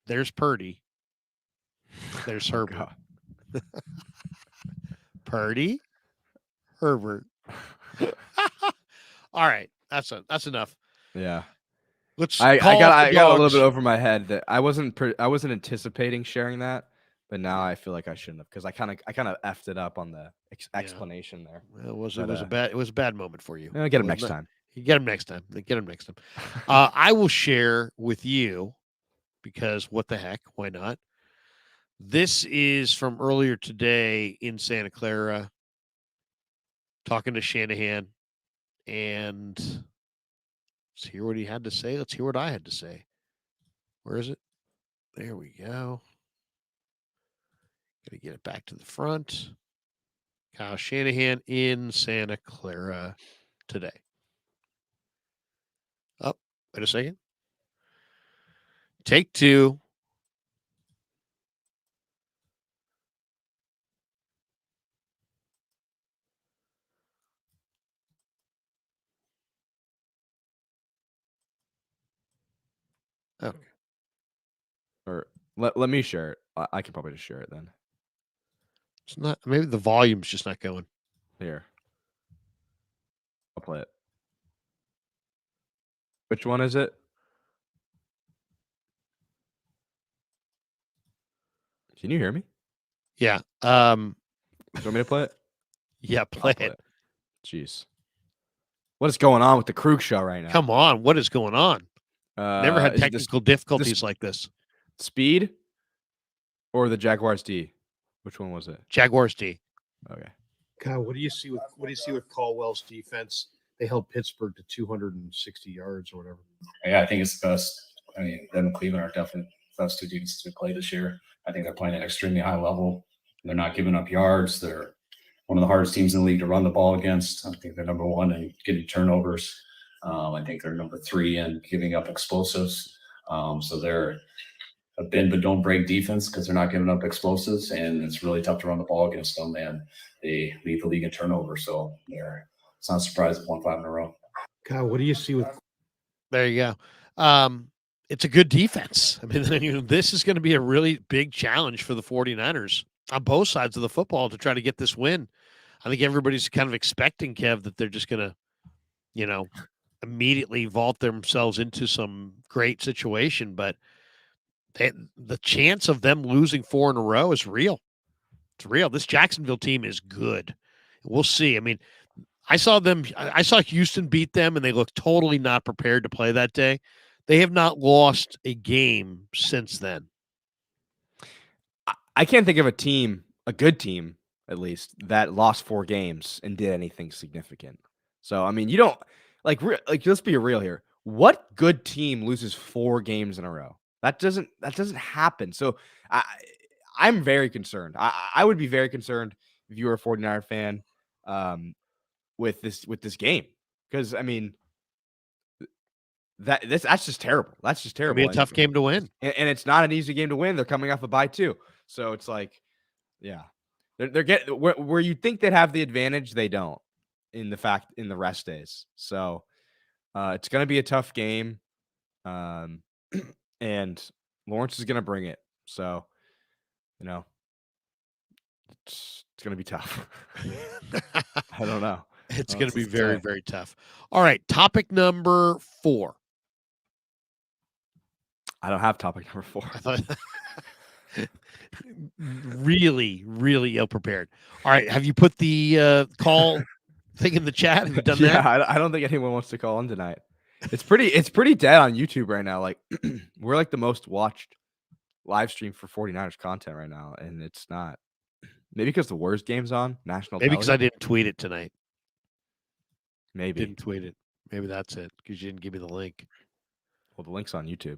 [SPEAKER 1] There's Purdy. There's Herbert. Purdy, Herbert. All right, that's enough.
[SPEAKER 2] Yeah.
[SPEAKER 1] I
[SPEAKER 2] got a little bit over my head that I wasn't anticipating sharing that, but now I feel like I shouldn't have, because I kind of effed it up on the explanation there.
[SPEAKER 1] It was a bad moment for you.
[SPEAKER 2] Get him next time.
[SPEAKER 1] You get him next time. Get him next time. I will share with you, because what the heck? Why not? This is from earlier today in Santa Clara, talking to Shanahan, and let's hear what he had to say. Let's hear what I had to say. Where is it? There we go. Got to get it back to the front. Kyle Shanahan in Santa Clara today. Oh, wait a second. Take two. Okay.
[SPEAKER 2] Or let me share it. I can probably just share it then.
[SPEAKER 1] It's not. Maybe the volume's just not going.
[SPEAKER 2] Here. I'll play it. Which one is it? Can you hear me?
[SPEAKER 1] Yeah.
[SPEAKER 2] Do you want me to play it?
[SPEAKER 1] Yeah, play it.
[SPEAKER 2] Jeez. What is going on with the Krug show right now?
[SPEAKER 1] Come on. What is going on? Never had technical difficulties like this.
[SPEAKER 2] Speed or the Jaguars D? Which one was it?
[SPEAKER 1] Jaguars D.
[SPEAKER 2] Okay.
[SPEAKER 5] Kyle, what do you see with Caldwell's defense? They held Pittsburgh to 260 yards or whatever.
[SPEAKER 3] Yeah, I think it's the best. I mean, them and Cleveland are definitely the best two teams to play this year. I think they're playing at an extremely high level. They're not giving up yards. They're one of the hardest teams in the league to run the ball against. I think they're number one in getting turnovers. I think they're number three in giving up explosives. So they're a bend but don't break defense because they're not giving up explosives, and it's really tough to run the ball against them. And they lead the league in turnovers. So it's not a surprise if 1-5 in a row.
[SPEAKER 5] Kyle, what do you see with?
[SPEAKER 1] There you go. It's a good defense. I mean, this is going to be a really big challenge for the 49ers on both sides of the football to try to get this win. I think everybody's kind of expecting, Kev, that they're just going to, immediately vault themselves into some great situation. But the chance of them losing 4 in a row is real. It's real. This Jacksonville team is good. We'll see. I mean, I saw Houston beat them, and they looked totally not prepared to play that day. They have not lost a game since then.
[SPEAKER 2] I can't think of a good team, at least, that lost 4 games and did anything significant. So, I mean, you don't like let's be real here. What good team loses 4 games in a row? That doesn't happen. So I'm very concerned. I would be very concerned if you were a 49er fan with this game, because I mean that's just terrible. That's just terrible.
[SPEAKER 1] It'll be a tough game to win,
[SPEAKER 2] and it's not an easy game to win. They're coming off a bye too, so it's like, yeah, they're getting where you think they'd have the advantage, they don't in the rest days. So it's going to be a tough game. And Lawrence is going to bring it. So, it's It's going to be tough. I don't know.
[SPEAKER 1] It's
[SPEAKER 2] Well,
[SPEAKER 1] going to be
[SPEAKER 2] it's
[SPEAKER 1] very,
[SPEAKER 2] tough.
[SPEAKER 1] very tough. All right. Topic number 4.
[SPEAKER 2] I don't have topic number 4.
[SPEAKER 1] I thought really, really ill prepared. All right. Have you put the call thing in the chat? Have you done
[SPEAKER 2] Yeah,
[SPEAKER 1] that?
[SPEAKER 2] I don't think anyone wants to call in tonight. It's pretty dead on YouTube right now. Like we're like the most watched live stream for 49ers content right now, and it's not. Maybe because the worst game's on national.
[SPEAKER 1] Maybe because
[SPEAKER 2] tele?
[SPEAKER 1] I didn't tweet it tonight.
[SPEAKER 2] Maybe.
[SPEAKER 1] Didn't tweet it. Maybe that's it because you didn't give me the link.
[SPEAKER 2] Well, the link's on YouTube.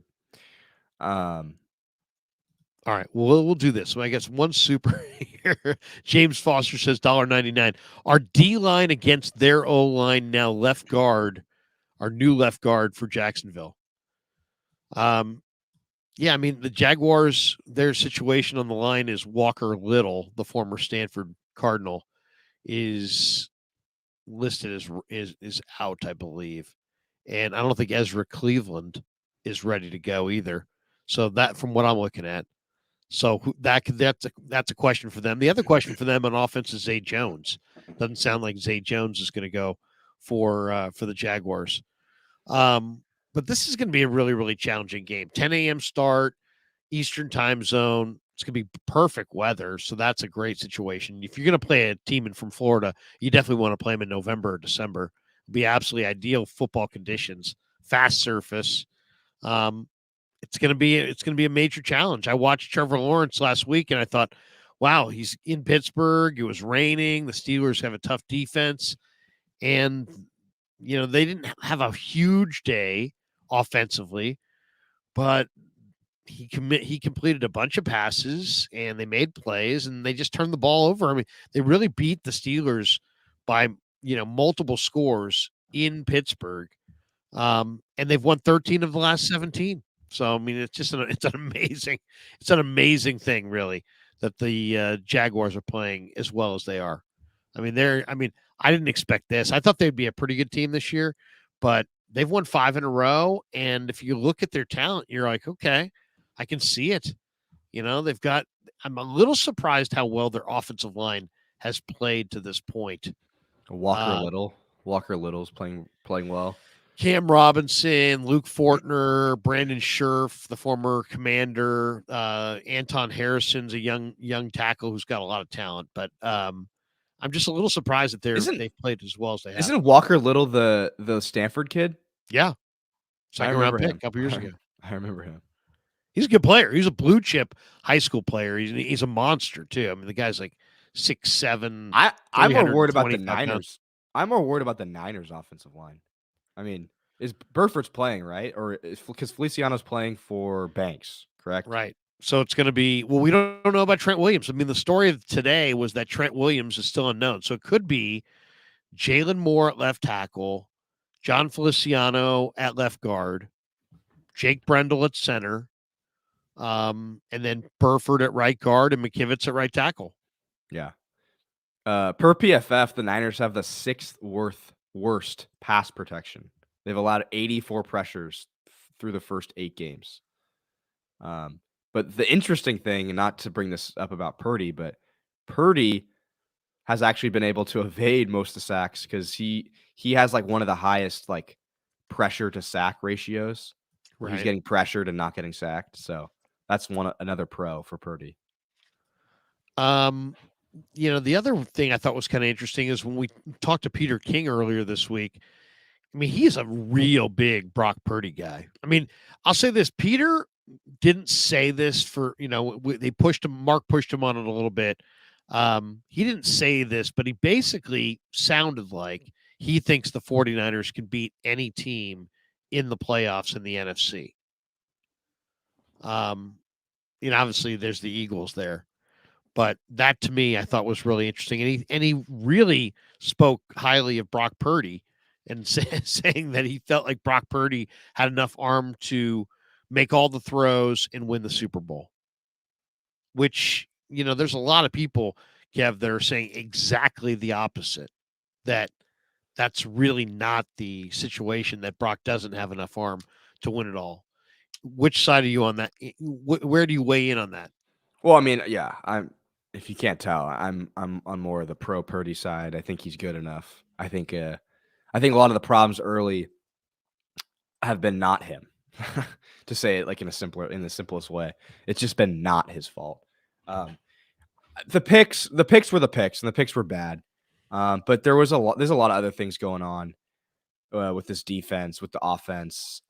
[SPEAKER 1] All right. Well, we'll do this. So I guess one super here. James Foster says $1.99. Our D line against their O line now left guard, our new left guard for Jacksonville. Yeah, I mean the Jaguars, their situation on the line is Walker Little, the former Stanford Cardinal, is listed as is out, I believe, and I don't think Ezra Cleveland is ready to go either. So that, from what I'm looking at. So that's a question for them. The other question for them on offense is Zay Jones. Doesn't sound like Zay Jones is going to go for the Jaguars. But this is going to be a really, really challenging game. 10 a.m. start, Eastern time zone. It's going to be perfect weather, so that's a great situation. If you're going to play a team from Florida, you definitely want to play them in November or December. It'll be absolutely ideal football conditions, fast surface. It's going to be a major challenge. I watched Trevor Lawrence last week, and I thought, wow, he's in Pittsburgh. It was raining. The Steelers have a tough defense, and they didn't have a huge day offensively, but he completed a bunch of passes, and they made plays, and they just turned the ball over. I mean, they really beat the Steelers by multiple scores in Pittsburgh, and they've won 13 of the last 17. So I mean, it's an amazing thing, really, that the Jaguars are playing as well as they are. I mean, I didn't expect this. I thought they'd be a pretty good team this year, but they've won 5 in a row. And if you look at their talent, you're like, okay, I can see it. They've got. I'm a little surprised how well their offensive line has played to this point.
[SPEAKER 2] Walker Little's playing well.
[SPEAKER 1] Cam Robinson, Luke Fortner, Brandon Scherf, the former commander, Anton Harrison's a young tackle who's got a lot of talent, but I'm just a little surprised that they've played as well as they have.
[SPEAKER 2] Isn't Walker Little the Stanford kid?
[SPEAKER 1] Yeah, second round pick
[SPEAKER 2] him.
[SPEAKER 1] a couple years ago.
[SPEAKER 2] I remember him.
[SPEAKER 1] He's a good player. He's a blue chip high school player. He's a monster too. I mean, the guy's like 6'7".
[SPEAKER 2] I'm more worried about the
[SPEAKER 1] 325
[SPEAKER 2] Niners.
[SPEAKER 1] pounds.
[SPEAKER 2] I'm more worried about the Niners offensive line. I mean, is Burford's playing, right? Or because Feliciano's playing for Banks, correct?
[SPEAKER 1] Right. So it's going to be, we don't know about Trent Williams. I mean, the story of today was that Trent Williams is still unknown. So it could be Jalen Moore at left tackle, John Feliciano at left guard, Jake Brendel at center, and then Burford at right guard and McKivitz at right tackle.
[SPEAKER 2] Yeah. Per PFF, the Niners have the 6th worst pass protection. They've allowed 84 pressures through the first 8 games. But the interesting thing, and not to bring this up about Purdy, but Purdy has actually been able to evade most of the sacks because he has like one of the highest like pressure to sack ratios. Where he's getting pressured and not getting sacked. So that's another pro for Purdy.
[SPEAKER 1] The other thing I thought was kind of interesting is when we talked to Peter King earlier this week. I mean, he's a real big Brock Purdy guy. I mean, I'll say this: Peter didn't say this for they pushed him. Mark pushed him on it a little bit. He didn't say this, but he basically sounded like he thinks the 49ers can beat any team in the playoffs in the NFC. Obviously there's the Eagles there, but that to me I thought was really interesting, and he really spoke highly of Brock Purdy and saying that he felt like Brock Purdy had enough arm to make all the throws and win the Super Bowl. Which there's a lot of people, Kev, that are saying exactly the opposite. That's really not the situation, that Brock doesn't have enough arm to win it all. Which side are you on that? Where do you weigh in on that?
[SPEAKER 2] Well, I mean, yeah, If you can't tell, I'm on more of the pro Purdy side. I think he's good enough. I think a lot of the problems early have been not him. To say it like in the simplest way. It's just been not his fault. The picks were the picks, and the picks were bad. But there's a lot of other things going on with this defense, with the offense,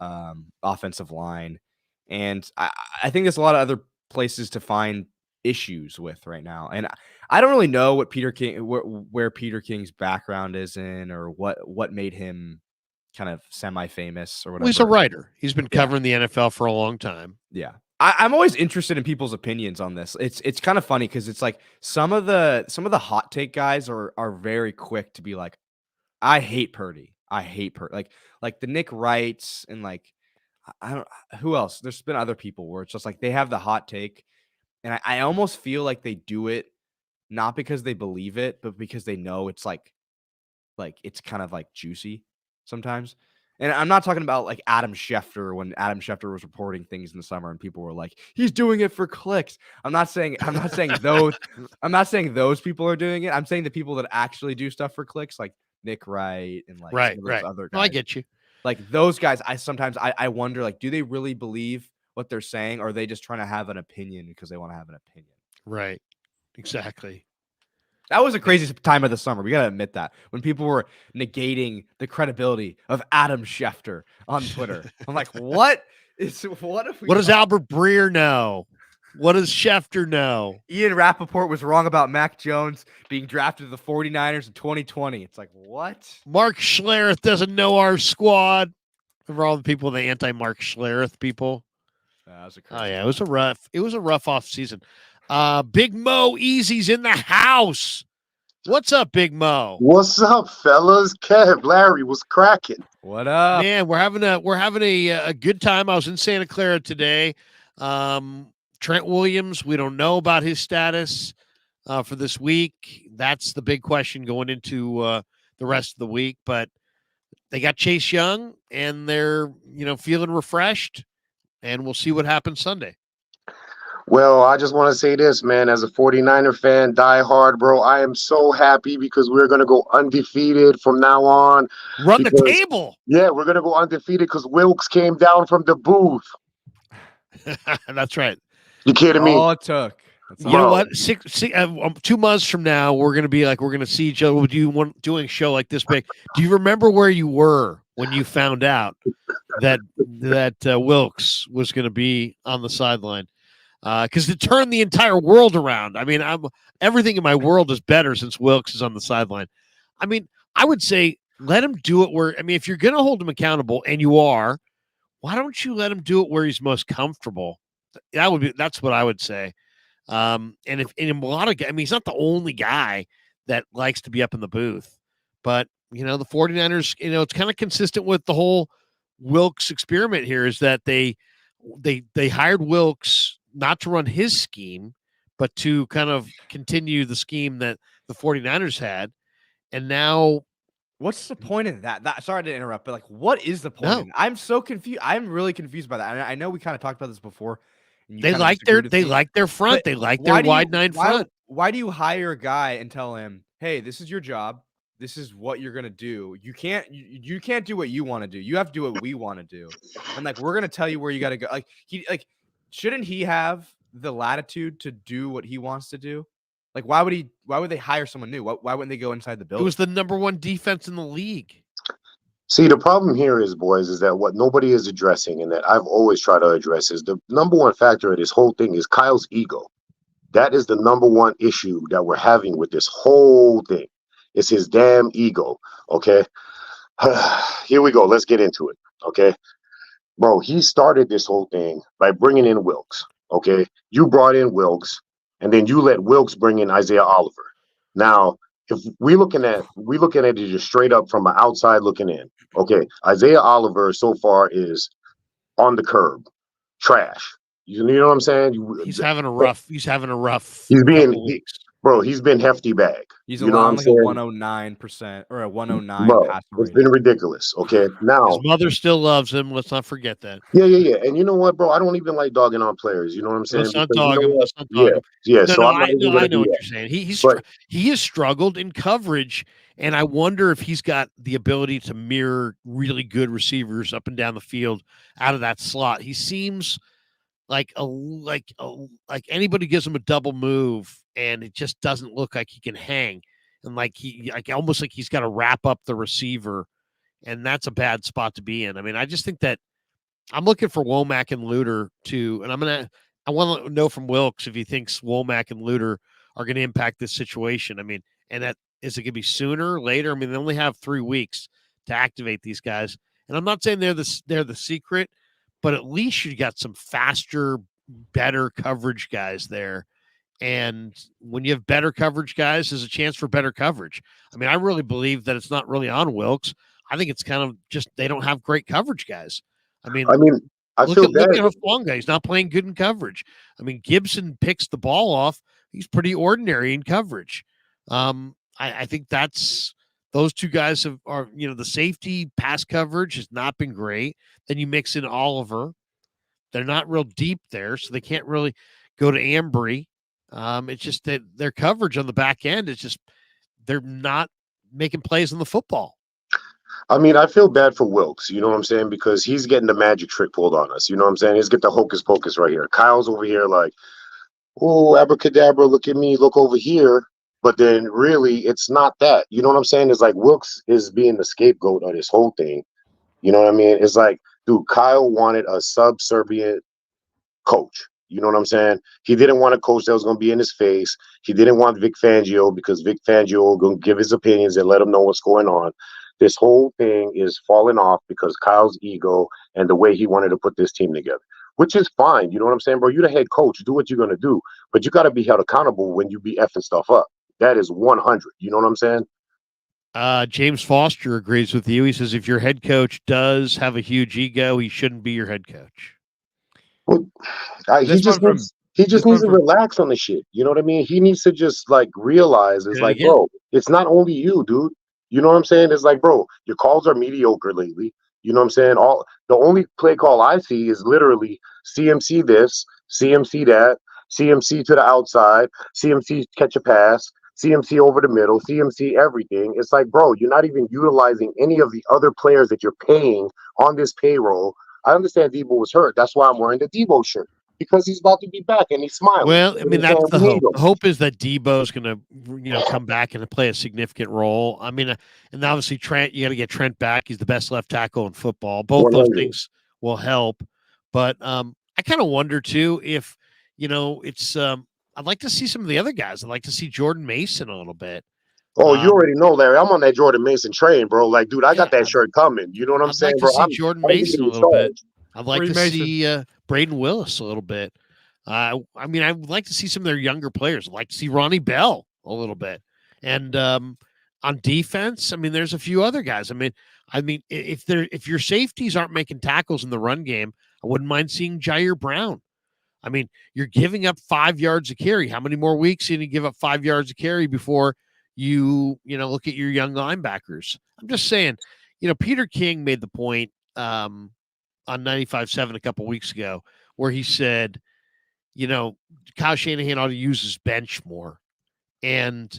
[SPEAKER 2] offensive line. And I think there's a lot of other places to find issues with right now. And I don't really know what Peter King, where Peter King's background is in, or what made him kind of semi-famous or whatever.
[SPEAKER 1] Well, he's a writer. He's been covering the NFL for a long time.
[SPEAKER 2] Yeah. I'm always interested in people's opinions on this. It's kind of funny because it's like some of the hot take guys are very quick to be like, I hate Purdy. Like the Nick Wrights and like I don't who else. There's been other people where it's just like they have the hot take, and I almost feel like they do it not because they believe it, but because they know it's like it's kind of like juicy sometimes. And I'm not talking about like Adam Schefter when Adam Schefter was reporting things in the summer and people were like, he's doing it for clicks. I'm not saying those people are doing it. I'm saying the people that actually do stuff for clicks, like Nick Wright and like some of those other guys.
[SPEAKER 1] No, I get you.
[SPEAKER 2] Like those guys, I wonder, like, do they really believe what they're saying, or are they just trying to have an opinion because they want to have an opinion?
[SPEAKER 1] Right. Exactly.
[SPEAKER 2] That was a crazy time of the summer. We got to admit that when people were negating the credibility of Adam Schefter on Twitter. I'm like, what does
[SPEAKER 1] Albert Breer know? What does Schefter know?
[SPEAKER 2] Ian Rappaport was wrong about Mac Jones being drafted to the 49ers in 2020. It's like, what?
[SPEAKER 1] Mark Schlereth doesn't know our squad. For all the people, the anti-Mark Schlereth people.
[SPEAKER 2] That was a crazy
[SPEAKER 1] it was a rough off season. Big Mo Easy's in the house. What's up, Big Mo?
[SPEAKER 7] What's up, fellas? Kev, Larry, what's cracking?
[SPEAKER 2] What up?
[SPEAKER 1] Man, we're having a good time. I was in Santa Clara today. Trent Williams, we don't know about his status for this week. That's the big question going into the rest of the week. But they got Chase Young, and they're feeling refreshed, and we'll see what happens Sunday.
[SPEAKER 7] Well, I just want to say this, man. As a 49er fan, die hard, bro, I am so happy because we're going to go undefeated from now on.
[SPEAKER 1] Run the table.
[SPEAKER 7] Yeah, we're going to go undefeated because Wilks came down from the booth.
[SPEAKER 1] That's right.
[SPEAKER 7] You kidding me?
[SPEAKER 2] All it took.
[SPEAKER 1] You know what? 2 months from now, we're going to see each other doing a show like this big. Do you remember where you were when you found out that Wilks was going to be on the sideline? Because it turned the entire world around. I mean, everything in my world is better since Wilks is on the sideline. I mean, I would say let him do it if you're going to hold him accountable, and you are, why don't you let him do it where he's most comfortable? That's what I would say. And if in a lot of guys, he's not the only guy that likes to be up in the booth, but the 49ers, it's kind of consistent with the whole Wilks experiment here is that they hired Wilks not to run his scheme, but to kind of continue the scheme that the 49ers had. And now
[SPEAKER 2] what's the point of that? Sorry to interrupt, but like, what is the point? No. I'm so confused. I'm really confused by that. I know we kind of talked about this before.
[SPEAKER 1] They like their front. They like their wide nine front.
[SPEAKER 2] Why do you hire a guy and tell him, hey, this is your job. This is what you're going to do. You can't do what you want to do. You have to do what we want to do. And like, we're going to tell you where you got to go. Shouldn't he have the latitude to do what he wants to do? Like, why would they hire someone new? Why wouldn't they go inside the building?
[SPEAKER 1] It was the number one defense in the league.
[SPEAKER 7] See, the problem here is, boys, is that what nobody is addressing, and that I've always tried to address, is the number one factor of this whole thing is Kyle's ego. That is the number one issue that we're having with this whole thing. It's his damn ego, okay? Here we go. Let's get into it, okay? Bro, he started this whole thing by bringing in Wilks, okay? You brought in Wilks, and then you let Wilks bring in Isaiah Oliver. Now, if we're looking at it just straight up from an outside looking in, okay, Isaiah Oliver so far is on the curb, trash. You know what I'm saying?
[SPEAKER 1] He's having a rough.
[SPEAKER 7] He's being Bro, he's been hefty bag.
[SPEAKER 2] He's
[SPEAKER 7] You know what I'm
[SPEAKER 2] allowing like a
[SPEAKER 7] saying?
[SPEAKER 2] 109% or a 109
[SPEAKER 7] Bro,
[SPEAKER 2] passer
[SPEAKER 7] it's
[SPEAKER 2] rating.
[SPEAKER 7] been ridiculous. Okay,
[SPEAKER 1] His
[SPEAKER 7] now,
[SPEAKER 1] mother still loves him. Let's not forget that.
[SPEAKER 7] yeah. And you know what, bro? I don't even like dogging on players. You know what I'm saying?
[SPEAKER 1] Let's not
[SPEAKER 7] Because you
[SPEAKER 1] dog
[SPEAKER 7] know
[SPEAKER 1] him.
[SPEAKER 7] what?
[SPEAKER 1] Let's not dog him.
[SPEAKER 7] Yeah.
[SPEAKER 1] No,
[SPEAKER 7] So
[SPEAKER 1] no,
[SPEAKER 7] I'm not even
[SPEAKER 1] I
[SPEAKER 7] gonna
[SPEAKER 1] know
[SPEAKER 7] do
[SPEAKER 1] what
[SPEAKER 7] that.
[SPEAKER 1] you're saying.
[SPEAKER 7] But
[SPEAKER 1] He has struggled in coverage, and I wonder if he's got the ability to mirror really good receivers up and down the field out of that slot. He seems like like anybody gives him a double move, and it just doesn't look like he can hang, and like almost like he's got to wrap up the receiver, and that's a bad spot to be in. I mean, I just think that I'm looking for Womack and Luter to, and I want to know from Wilks if he thinks Womack and Luter are going to impact this situation. I mean, and that is it going to be sooner, later? I mean, they only have 3 weeks to activate these guys, and I'm not saying they're the secret, but at least you got some faster, better coverage guys there. And when you have better coverage guys, there's a chance for better coverage. I mean, I really believe that it's not really on Wilks. I think it's kind of just they don't have great coverage guys. I mean,
[SPEAKER 7] I
[SPEAKER 1] look
[SPEAKER 7] feel
[SPEAKER 1] at
[SPEAKER 7] bad.
[SPEAKER 1] Hufanga. He's not playing good in coverage. I mean, Gibson picks the ball off. He's pretty ordinary in coverage. I think that's those two guys are the safety pass coverage has not been great. Then you mix in Oliver. They're not real deep there, so they can't really go to Ambry. It's just that their coverage on the back end is just they're not making plays on the football.
[SPEAKER 7] I mean, I feel bad for Wilks, you know what I'm saying? Because he's getting the magic trick pulled on us. You know what I'm saying? He's get the hocus pocus right here. Kyle's over here like, oh, abracadabra, look at me, look over here. But then really, it's not that. You know what I'm saying? It's like Wilks is being the scapegoat of this whole thing. You know what I mean? It's like, dude, Kyle wanted a subservient coach. You know what I'm saying? He didn't want a coach that was going to be in his face. He didn't want Vic Fangio because Vic Fangio going to give his opinions and let him know what's going on. This whole thing is falling off because Kyle's ego and the way he wanted to put this team together, which is fine. You know what I'm saying, bro? You're the head coach. Do what you're going to do. But you got to be held accountable when you be effing stuff up. That is 100. You know what I'm saying?
[SPEAKER 1] James Foster agrees with you. He says if your head coach does have a huge ego, he shouldn't be your head coach.
[SPEAKER 7] Well, he just needs to relax on the shit. You know what I mean? He needs to just like realize it's like, bro, it's not only you, dude. You know what I'm saying? It's like, bro, your calls are mediocre lately. You know what I'm saying? The only play call I see is literally CMC this, CMC that, CMC to the outside, CMC catch a pass, CMC over the middle, CMC everything. It's like, bro, you're not even utilizing any of the other players that you're paying on this payroll. I understand Debo was hurt. That's why I'm wearing the Debo shirt. Because he's about to be back and he's smiling.
[SPEAKER 1] Well, I mean, that's the hope. The hope is that Debo's going to, come back and play a significant role. I mean, and obviously Trent, you got to get Trent back. He's the best left tackle in football. Both
[SPEAKER 7] 100.
[SPEAKER 1] those things will help. But I kind of wonder too if, it's. I'd like to see some of the other guys. I'd like to see Jordan Mason a little bit.
[SPEAKER 7] Oh, you already know, Larry. I'm on that Jordan Mason train, bro. Like, dude, I got that shirt coming. You know what I'm saying,
[SPEAKER 1] I'd
[SPEAKER 7] bro?
[SPEAKER 1] like to see Jordan Mason a little bit. I'd like to
[SPEAKER 2] Mason.
[SPEAKER 1] see Braden Willis a little bit. I mean, I would like to see some of their younger players. I'd like to see Ronnie Bell a little bit. And on defense, I mean, there's a few other guys. I mean, if your safeties aren't making tackles in the run game, I wouldn't mind seeing Jair Brown. I mean, you're giving up 5 yards a carry. How many more weeks can you give up 5 yards a carry before you look at your young linebackers? I'm just saying, Peter King made the point on 95.7 a couple weeks ago where he said, Kyle Shanahan ought to use his bench more. And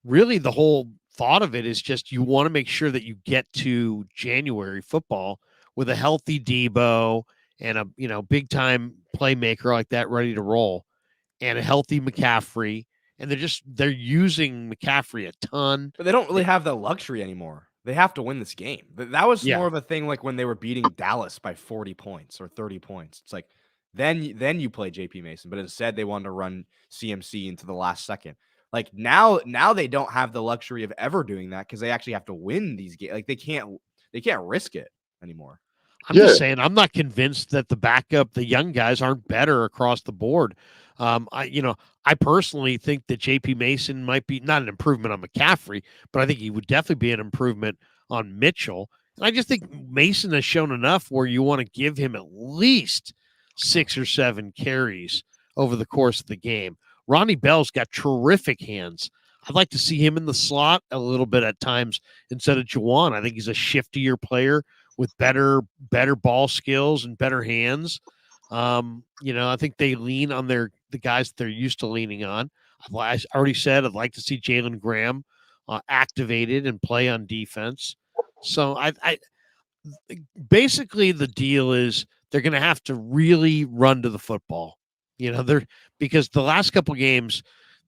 [SPEAKER 1] really the whole thought of it is just you want to make sure that you get to January football with a healthy Debo and a big time playmaker like that ready to roll and a healthy McCaffrey. And they're using McCaffrey a ton.
[SPEAKER 2] But they don't really have the luxury anymore. They have to win this game. That was more of a thing like when they were beating Dallas by 40 points or 30 points. It's like, then you play JP Mason, but instead they wanted to run CMC into the last second. Like now they don't have the luxury of ever doing that because they actually have to win these games. Like they can't risk it anymore.
[SPEAKER 1] I'm just saying, I'm not convinced that the young guys aren't better across the board. I personally think that JP Mason might be not an improvement on McCaffrey, but I think he would definitely be an improvement on Mitchell. And I just think Mason has shown enough where you want to give him at least 6 or 7 carries over the course of the game. Ronnie Bell's got terrific hands. I'd like to see him in the slot a little bit at times instead of Juwan. I think he's a shiftier player with better ball skills and better hands. I think they lean on the guys that they're used to leaning on. I already said I'd like to see Jalen Graham activated and play on defense. So I basically the deal is they're going to have to really run to the football. Because the last couple games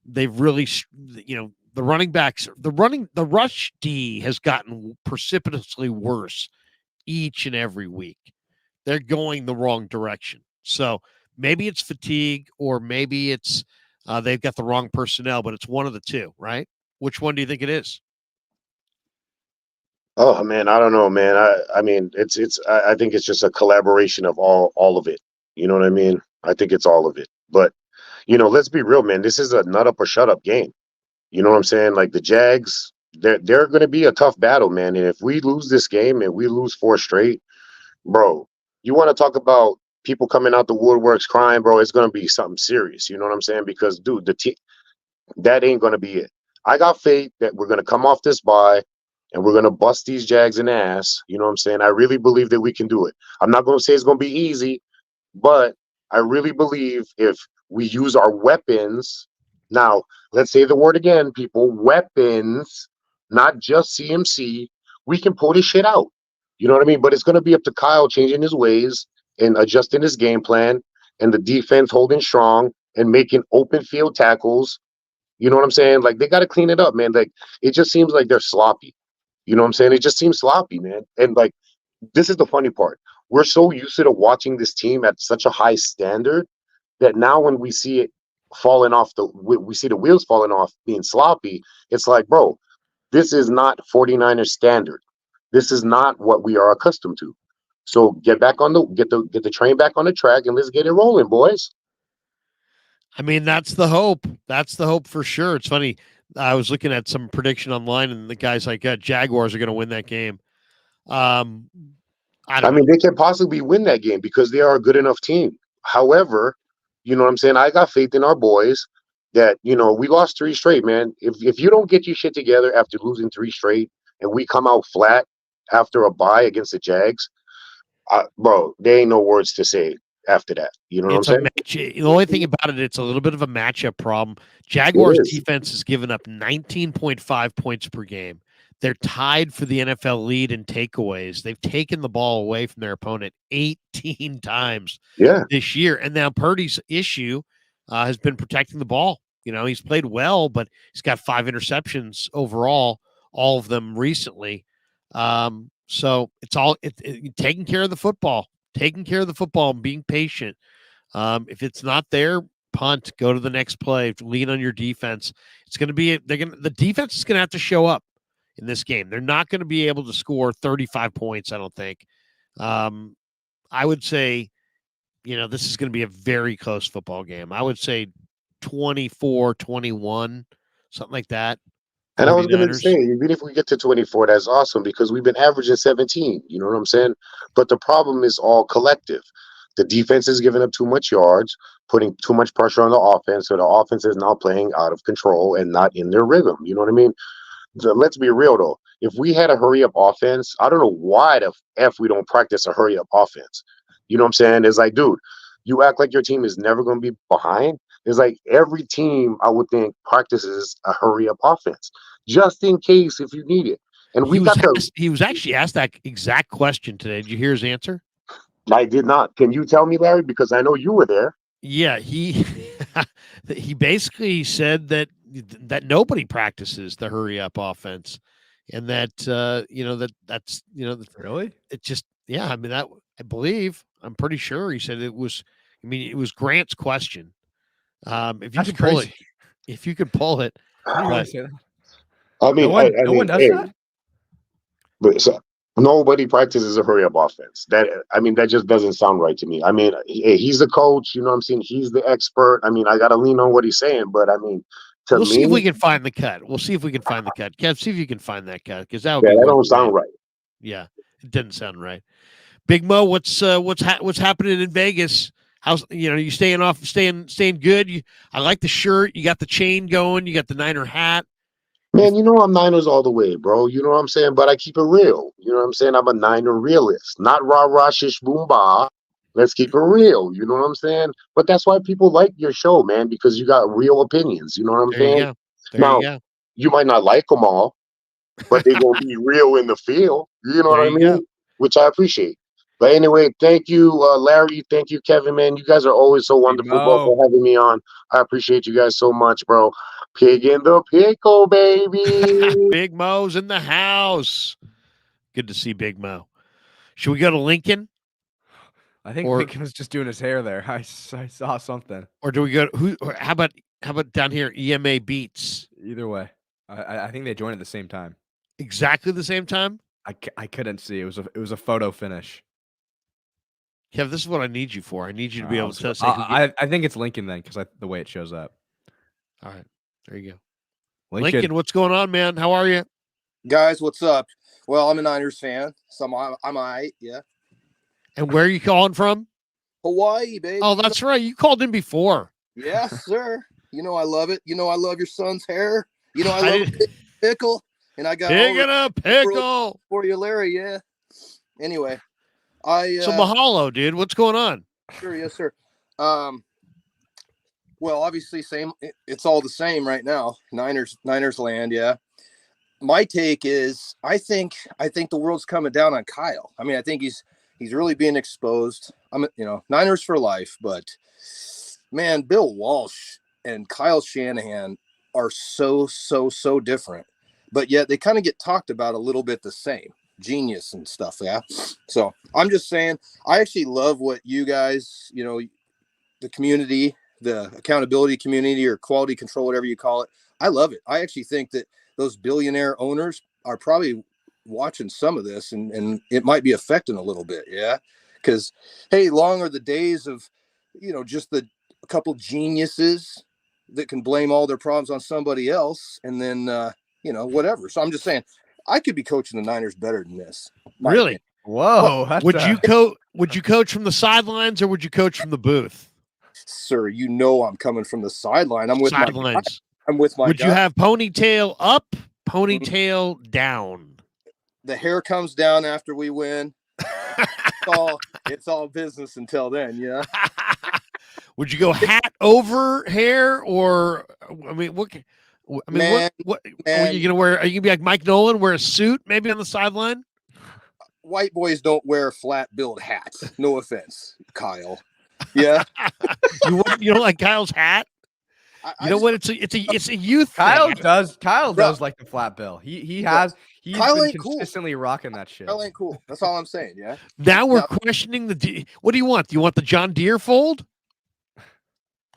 [SPEAKER 1] they've really, the running backs, the rush D has gotten precipitously worse each and every week. They're going the wrong direction. So maybe it's fatigue or maybe it's they've got the wrong personnel, but it's one of the two, right? Which one do you think it is?
[SPEAKER 7] Oh man, I don't know, man. I mean, I think it's just a collaboration of all of it. You know what I mean? I think it's all of it. But let's be real, man. This is a nut up or shut up game. You know what I'm saying? Like the Jags, they're going to be a tough battle, man. And if we lose this game and we lose 4 straight, bro, you want to talk about people coming out the woodworks crying, bro? It's going to be something serious. You know what I'm saying? Because, dude, that ain't going to be it. I got faith that we're going to come off this bye and we're going to bust these Jags in the ass. You know what I'm saying? I really believe that we can do it. I'm not going to say it's going to be easy, but I really believe if we use our weapons. Now, let's say the word again, people, weapons, not just CMC, we can pull this shit out. You know what I mean? But it's going to be up to Kyle changing his ways and adjusting his game plan and the defense holding strong and making open field tackles. You know what I'm saying? Like, they got to clean it up, man. Like, it just seems like they're sloppy. You know what I'm saying? It just seems sloppy, man. And, like, this is the funny part. We're so used to watching this team at such a high standard that now when we see it falling off, we see the wheels falling off, being sloppy, it's like, bro, this is not 49ers standard. This is not what we are accustomed to. So get the train back on the track and let's get it rolling, boys.
[SPEAKER 1] I mean, that's the hope. That's the hope for sure. It's funny. I was looking at some prediction online, and the guys like Jaguars are going to win that game. I mean,
[SPEAKER 7] they can possibly win that game because they are a good enough team. However, you know what I'm saying? I got faith in our boys that, we lost 3 straight, man. If you don't get your shit together after losing 3 straight and we come out flat after a bye against the Jags, bro, there ain't no words to say after that. You know what I'm saying?
[SPEAKER 1] The only thing about it, it's a little bit of a matchup problem. Jaguars defense has given up 19.5 points per game. They're tied for the NFL lead in takeaways. They've taken the ball away from their opponent 18 times this year. And now Purdy's issue has been protecting the ball. He's played well, but he's got 5 interceptions overall, all of them recently. So it's all taking care of the football and being patient. If it's not there, punt, go to the next play, lean on your defense. It's going to be the defense is going to have to show up in this game. They're not going to be able to score 35 points, I don't think. I would say, this is going to be a very close football game. I would say 24-21, something like that.
[SPEAKER 7] And I was going to say, even if we get to 24, that's awesome because we've been averaging 17. You know what I'm saying? But the problem is all collective. The defense is giving up too much yards, putting too much pressure on the offense. So the offense is now playing out of control and not in their rhythm. You know what I mean? Let's be real, though. If we had a hurry-up offense, I don't know why the F we don't practice a hurry-up offense. You know what I'm saying? It's like, dude, you act like your team is never going to be behind. It's like every team, I would think, practices a hurry-up offense just in case if you need it. And
[SPEAKER 1] he was actually asked that exact question today. Did you hear his answer?
[SPEAKER 7] I did not. Can you tell me, Larry? Because I know you were there.
[SPEAKER 1] Yeah, he basically said that nobody practices the hurry-up offense, and that that's
[SPEAKER 2] really
[SPEAKER 1] it. Just I mean that I'm pretty sure he said it was. I mean, it was Grant's question. If you could pull it,
[SPEAKER 7] I mean,
[SPEAKER 2] no one does that.
[SPEAKER 7] But nobody practices a hurry up offense. That just doesn't sound right to me. I mean, he's the coach. You know what I'm saying? He's the expert. I mean, I got to lean on what he's saying. But I mean,
[SPEAKER 1] we'll see if we can find the cut. Kev, see if you can find that cut because that
[SPEAKER 7] don't sound right.
[SPEAKER 1] Yeah, it didn't sound right. Big Mo, what's happening in Vegas? How's you staying good? I like the shirt. You got the chain going. You got the Niner hat.
[SPEAKER 7] Man, you know I'm Niners all the way, bro. You know what I'm saying? But I keep it real. You know what I'm saying? I'm a Niner realist, not rah rah shish boom bah. Let's keep it real. You know what I'm saying? But that's why people like your show, man, because you got real opinions. You know what I'm
[SPEAKER 1] There you
[SPEAKER 7] saying?
[SPEAKER 1] go. There
[SPEAKER 7] Now,
[SPEAKER 1] you go.
[SPEAKER 7] you might not like them all, but they're gonna be real in the field. You know
[SPEAKER 1] There
[SPEAKER 7] what I
[SPEAKER 1] you
[SPEAKER 7] mean?
[SPEAKER 1] go.
[SPEAKER 7] Which I appreciate. But anyway, thank you, Larry. Thank you, Kevin. Man, you guys are always so wonderful, bro,
[SPEAKER 2] Mo.
[SPEAKER 7] for having me on. I appreciate you guys so much, bro. Pig in the pickle, baby.
[SPEAKER 1] Big Mo's in the house. Good to see Big Mo. Should we go to Lincoln,
[SPEAKER 2] I think
[SPEAKER 1] Or-
[SPEAKER 2] Lincoln was just doing his hair there. I saw something.
[SPEAKER 1] or do we go? How about down here? EMA Beats.
[SPEAKER 2] Either way, I think they joined at the same time.
[SPEAKER 1] Exactly the same time.
[SPEAKER 2] I couldn't see. It was a photo finish.
[SPEAKER 1] Kev, this is what I need you for. I need you to be able to say.
[SPEAKER 2] I think it's Lincoln then, because the way it shows up.
[SPEAKER 1] All right, there you go.
[SPEAKER 2] Lincoln.
[SPEAKER 1] Lincoln, what's going on, man? How are you?
[SPEAKER 8] Guys, what's up? Well, I'm a Niners fan, so I'm all right, yeah.
[SPEAKER 1] And where are you calling from?
[SPEAKER 8] Hawaii, baby.
[SPEAKER 1] Oh, that's right. You called in before.
[SPEAKER 8] Yes, sir. You know I love it. You know I love your son's hair. You know I
[SPEAKER 1] I
[SPEAKER 8] love
[SPEAKER 1] didn't-
[SPEAKER 8] a pickle. And I got
[SPEAKER 1] Pig
[SPEAKER 8] all
[SPEAKER 1] in a pickle.
[SPEAKER 8] for you, Larry, yeah. Anyway,
[SPEAKER 1] So mahalo, dude. What's going on?
[SPEAKER 8] sure, yes, sir. Well, obviously, same. It's all the same right now. Niners land, yeah. My take is, I think the world's coming down on Kyle. I mean, I think he's really being exposed. Niners for life, but man, Bill Walsh and Kyle Shanahan are so different, but yet they kind of get talked about a little bit the same. Genius and stuff, yeah. So I'm just saying, I actually love what you guys, the community, the accountability community, or quality control, whatever you call it. I love it. I actually think that those billionaire owners are probably watching some of this, and it might be affecting a little bit, yeah. Because hey, long are the days of, just a couple geniuses that can blame all their problems on somebody else, and then whatever. So I'm just saying, I could be coaching the Niners better than this.
[SPEAKER 1] Really?
[SPEAKER 2] Whoa.
[SPEAKER 1] Would you coach from the sidelines, or would you coach from the booth?
[SPEAKER 8] Sir, I'm coming from the sideline. I'm with
[SPEAKER 1] Sidelines.
[SPEAKER 8] I'm with my
[SPEAKER 1] Would
[SPEAKER 8] guy.
[SPEAKER 1] you have ponytail up, ponytail down?
[SPEAKER 8] The hair comes down after we win. It's all business until then, yeah.
[SPEAKER 1] Would you go hat over hair, or I mean, what? I mean,
[SPEAKER 8] Man,
[SPEAKER 1] what are you gonna wear? Are you gonna be like Mike Nolan, wear a suit maybe on the sideline?
[SPEAKER 8] White boys don't wear flat-billed hats. No offense, Kyle. Yeah.
[SPEAKER 1] You don't like Kyle's hat?
[SPEAKER 8] I
[SPEAKER 1] You know
[SPEAKER 8] just-
[SPEAKER 1] what? It's a youth
[SPEAKER 2] Kyle
[SPEAKER 1] thing.
[SPEAKER 2] does
[SPEAKER 8] Bro.
[SPEAKER 2] like the flat bill. He's
[SPEAKER 8] Kyle
[SPEAKER 2] been
[SPEAKER 8] ain't cool.
[SPEAKER 2] consistently rocking that shit.
[SPEAKER 8] Kyle ain't cool. That's all I'm saying, yeah.
[SPEAKER 1] Now we're
[SPEAKER 8] No.
[SPEAKER 1] questioning what do you want? Do you want the John Deere fold?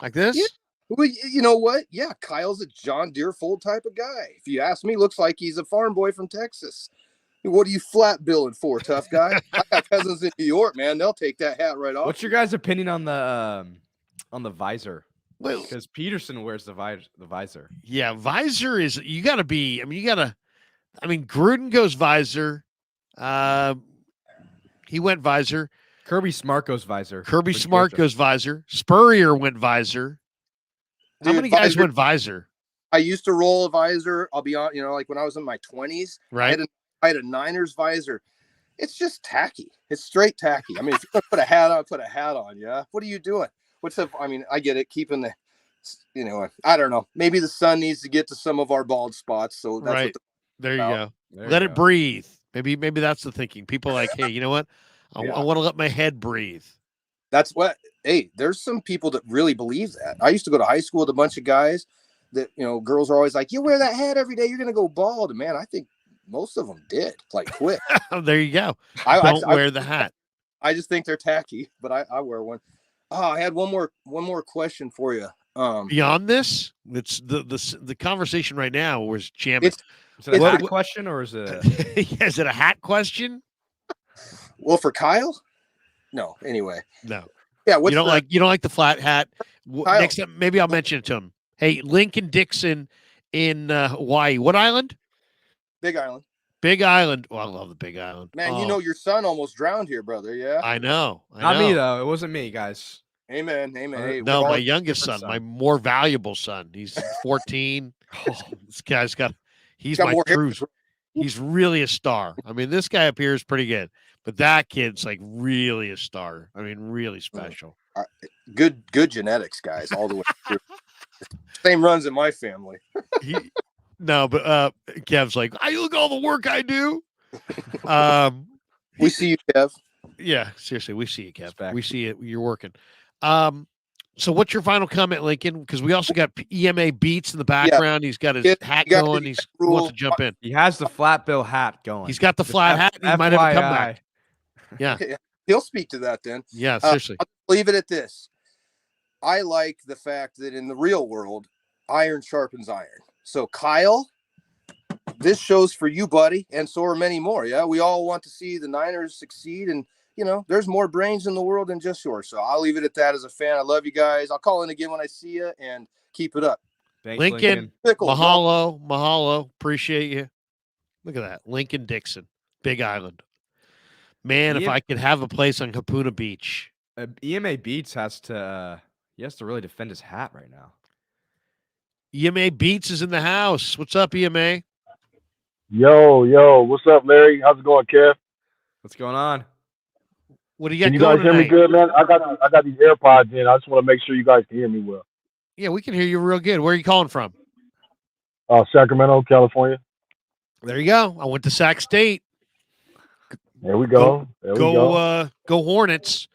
[SPEAKER 1] Like this?
[SPEAKER 8] Yeah. Well, you know what? Yeah, Kyle's a John Deere fold type of guy. If you ask me, looks like he's a farm boy from Texas. What are you flat billing for, tough guy? I got cousins in New York, man. They'll take that hat right off.
[SPEAKER 2] What's your guys' opinion on the visor?
[SPEAKER 1] Well,
[SPEAKER 2] Because Peterson wears the visor.
[SPEAKER 1] yeah, visor is you got to be. I mean, Gruden goes visor. He went visor.
[SPEAKER 2] Kirby Smart goes visor.
[SPEAKER 1] Kirby
[SPEAKER 2] for
[SPEAKER 1] Smart
[SPEAKER 2] Georgia.
[SPEAKER 1] goes visor. Spurrier went visor. How
[SPEAKER 8] Dude,
[SPEAKER 1] many guys
[SPEAKER 8] visor-
[SPEAKER 1] went visor?
[SPEAKER 8] I used to roll a visor. I'll be on, like when I was in my 20s,
[SPEAKER 1] Right.
[SPEAKER 8] I had a Niners visor. It's just tacky. It's straight tacky. I mean, if you're gonna put a hat on, put a hat on. Yeah. What are you doing? I get it. Keeping the, I don't know. Maybe the sun needs to get to some of our bald spots. So that's
[SPEAKER 1] Right.
[SPEAKER 8] what
[SPEAKER 1] There you
[SPEAKER 8] Well,
[SPEAKER 1] go.
[SPEAKER 2] There
[SPEAKER 1] Let
[SPEAKER 2] you
[SPEAKER 1] it
[SPEAKER 2] go.
[SPEAKER 1] breathe. Maybe that's the thinking. People are like, hey, you know what? I
[SPEAKER 8] Yeah.
[SPEAKER 1] want to let my head breathe.
[SPEAKER 8] that's what, hey, there's some people that really believe that. I used to go to high school with a bunch of guys that, girls are always like, you wear that hat every day, you're going to go bald. And man, I think most of them did, like, quick.
[SPEAKER 1] There you go.
[SPEAKER 8] I
[SPEAKER 1] Don't wear the hat.
[SPEAKER 8] I just think they're tacky, but I wear one. Oh, I had one more question for you.
[SPEAKER 1] Beyond this, it's the conversation right now was jamming.
[SPEAKER 8] It's
[SPEAKER 2] Is it a
[SPEAKER 8] What-
[SPEAKER 2] hat question or is it?
[SPEAKER 1] Is it a hat question?
[SPEAKER 8] well, for Kyle? No, anyway.
[SPEAKER 1] No.
[SPEAKER 8] Yeah,
[SPEAKER 1] You don't like the flat hat.
[SPEAKER 8] Kyle.
[SPEAKER 1] Next time, maybe I'll mention it to him. Hey, Lincoln Dixon in Hawaii. What island?
[SPEAKER 8] Big Island.
[SPEAKER 1] Big Island. Oh, I love the Big Island.
[SPEAKER 8] Man,
[SPEAKER 1] Oh,
[SPEAKER 8] your son almost drowned here, brother. Yeah.
[SPEAKER 1] I know.
[SPEAKER 2] Not me though. It wasn't me, guys.
[SPEAKER 8] Amen. Amen. Hey,
[SPEAKER 1] No,
[SPEAKER 8] we're
[SPEAKER 1] my
[SPEAKER 8] all
[SPEAKER 1] youngest
[SPEAKER 2] different
[SPEAKER 1] son, my
[SPEAKER 2] son.
[SPEAKER 1] more valuable son. He's 14. This guy's he's
[SPEAKER 8] got
[SPEAKER 1] my
[SPEAKER 8] more hair
[SPEAKER 1] true.
[SPEAKER 8] to grow.
[SPEAKER 1] He's really a star. I mean, this guy appears pretty good, but that kid's like really a star. I mean, really special.
[SPEAKER 8] Good genetics, guys, all the way through. Same runs in my family.
[SPEAKER 1] No, but Kev's like, I look all the work I do.
[SPEAKER 8] We see you, Kev.
[SPEAKER 1] Yeah, seriously, we see you, Kev.
[SPEAKER 2] Respect.
[SPEAKER 1] We see it. You're working. So what's your final comment, Lincoln? Because we also got EMA Beats in the background. He's got his hat going. He wants to jump in.
[SPEAKER 2] He has the flat bill hat going.
[SPEAKER 1] He's got the flat hat. He might have a comeback. Yeah.
[SPEAKER 8] He'll speak to that then.
[SPEAKER 1] Yeah, seriously.
[SPEAKER 8] I'll leave it at this. I like the fact that in the real world, iron sharpens iron. So Kyle, this show's for you, buddy, and so are many more. Yeah, we all want to see the Niners succeed, and there's more brains in the world than just yours. So I'll leave it at that as a fan. I love you guys. I'll call in again when I see you, and keep it up.
[SPEAKER 2] Thanks,
[SPEAKER 1] Lincoln.
[SPEAKER 8] Pickles,
[SPEAKER 1] Mahalo. Appreciate you. Look at that. Lincoln Dixon, Big Island. Man, if I could have a place on Kapuna Beach.
[SPEAKER 2] EMA Beats has to really defend his hat right now.
[SPEAKER 1] EMA Beats is in the house. What's up, EMA?
[SPEAKER 9] Yo, what's up, Larry? How's it going, Kev?
[SPEAKER 2] What's going on?
[SPEAKER 1] What do you got
[SPEAKER 9] Can you
[SPEAKER 1] going
[SPEAKER 9] guys hear me
[SPEAKER 1] tonight?
[SPEAKER 9] good, man? I got these AirPods in. I just want to make sure you guys can hear me well.
[SPEAKER 1] Yeah, we can hear you real good. Where are you calling from?
[SPEAKER 9] Sacramento, California.
[SPEAKER 1] There you go. I went to Sac State.
[SPEAKER 9] There we go.
[SPEAKER 1] Go Hornets.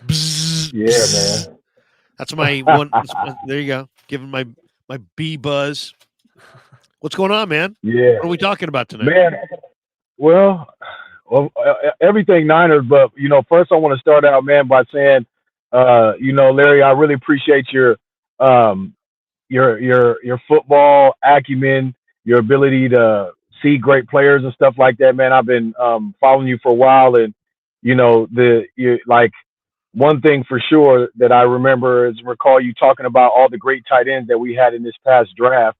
[SPEAKER 1] Bzzz,
[SPEAKER 9] Yeah,
[SPEAKER 1] bzzz.
[SPEAKER 9] man.
[SPEAKER 1] That's my one. There you go. Giving my B buzz. What's going on, man?
[SPEAKER 9] Yeah.
[SPEAKER 1] What are we talking about tonight?
[SPEAKER 9] Man, well, everything Niners, but first I want to start out, man, by saying, Larry, I really appreciate your football acumen, your ability to see great players and stuff like that, man. I've been following you for a while, and one thing for sure that I remember is recall you talking about all the great tight ends that we had in this past draft.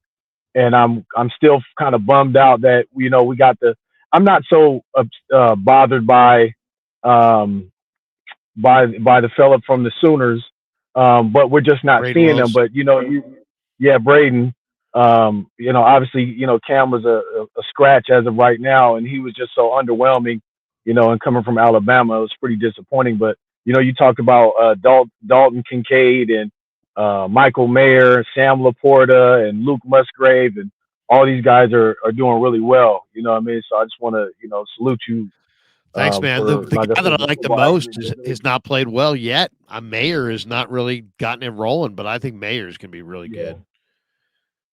[SPEAKER 9] And I'm still kind of bummed out that we got I'm not so bothered by the fella from the Sooners, but we're just not
[SPEAKER 1] Braden
[SPEAKER 9] seeing
[SPEAKER 1] Wills.
[SPEAKER 9] them. But Braden. Obviously, Cam was a scratch as of right now, and he was just so underwhelming. And coming from Alabama, it was pretty disappointing. But you talked about Dalton Kincaid and Michael Mayer, Sam Laporta, and Luke Musgrave, and all these guys are doing really well. You know what I mean? So I just want to, salute you.
[SPEAKER 1] Thanks, man. The guy that I like the most has not played well yet. Mayer has not really gotten it rolling, but I think Mayer's going to be really good.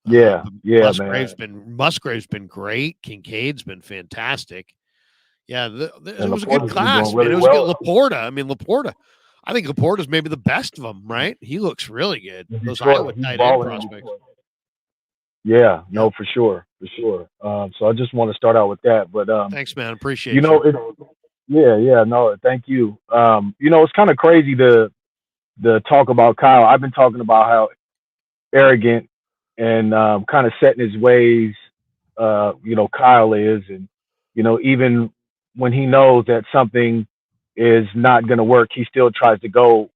[SPEAKER 1] Musgrave's been great. Kincaid's been fantastic. Yeah, it was a good class, man. It was good. Laporta. I mean, I think Laporta's maybe the best of them, right? He looks really good. Those Iowa tight end prospects.
[SPEAKER 9] Yeah, no, for sure. So I just want to start out with that. But
[SPEAKER 1] thanks, man. Appreciate you.
[SPEAKER 9] No, thank you. It's kind of crazy to talk about Kyle. I've been talking about how arrogant and kind of set in his ways, Kyle is, and even when he knows that something is not going to work, he still tries to go,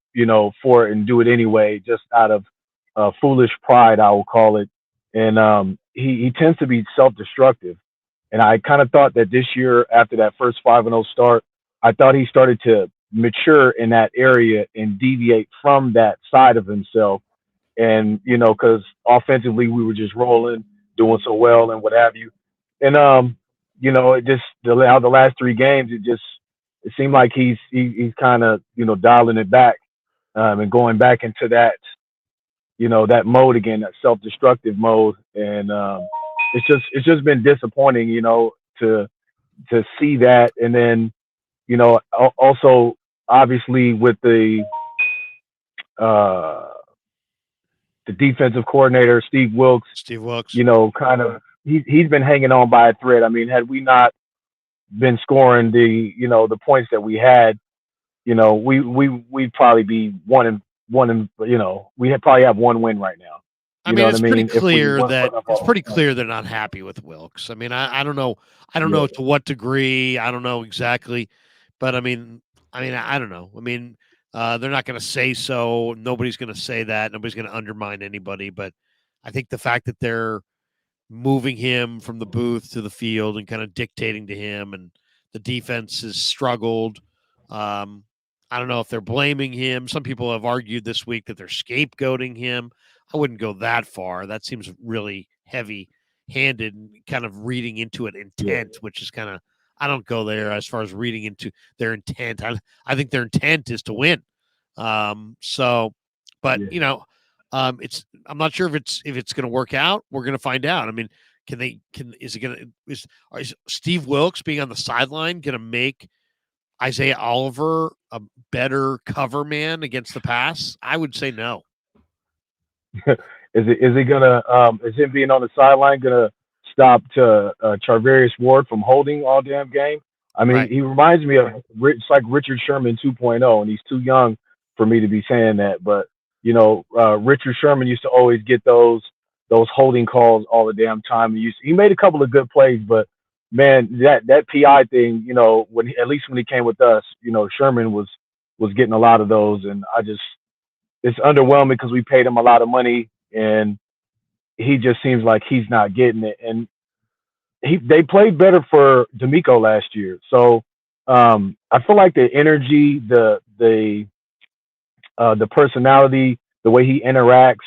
[SPEAKER 9] for it and do it anyway, just out of foolish pride, I will call it. And he tends to be self-destructive. And I kind of thought that this year, after that first 5-0 start, I thought he started to mature in that area and deviate from that side of himself. And, because offensively we were just rolling, doing so well and what have you. And, it just, the last 3 games, it seemed like he's kind of, dialing it back and going back into that, that mode again, that self-destructive mode. And it's just been disappointing, to see that. And then, also obviously with the defensive coordinator, Steve Wilks, kind of, he's been hanging on by a thread. I mean, had we not been scoring the points that we had, we'd probably be one and we'd probably have 1 win right now.
[SPEAKER 1] I mean, it's pretty clear they're not happy with Wilks. I mean, I don't know. I don't know to what degree. I don't know exactly, but I mean, I don't know. I mean, They're not going to say so. Nobody's going to say that. Nobody's going to undermine anybody. But I think the fact that they're moving him from the booth to the field and kind of dictating to him, and the defense has struggled. I don't know if they're blaming him. Some people have argued this week that they're scapegoating him. I wouldn't go that far. That seems really heavy-handed and kind of reading into it intent, which is kind of, I don't go there as far as reading into their intent. I think their intent is to win. But it's, I'm not sure if it's going to work out. We're going to find out. I mean, is Steve Wilks being on the sideline going to make Isaiah Oliver a better cover man against the pass? I would say no.
[SPEAKER 9] Is him being on the sideline gonna stop Charvarius Ward from holding all damn game? I mean,
[SPEAKER 1] Right.
[SPEAKER 9] he reminds me of it's like Richard Sherman 2.0, and he's too young for me to be saying that. But Richard Sherman used to always get those holding calls all the damn time. He made a couple of good plays, but man, that PI thing, at least when he came with us, Sherman was getting a lot of those, and it's underwhelming because we paid him a lot of money, and he just seems like he's not getting it. And they played better for D'Amico last year, so I feel like the energy, the personality, the way he interacts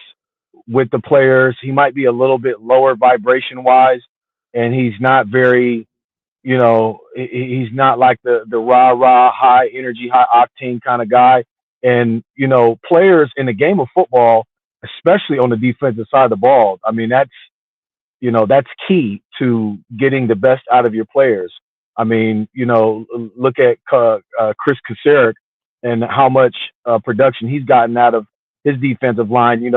[SPEAKER 9] with the players, he might be a little bit lower vibration wise, and he's not very, he's not like the rah high energy, high octane kind of guy. And players in the game of football, especially on the defensive side of the ball, I mean that's key to getting the best out of your players. I mean, look at Chris Kasarik and how much production he's gotten out of his defensive line.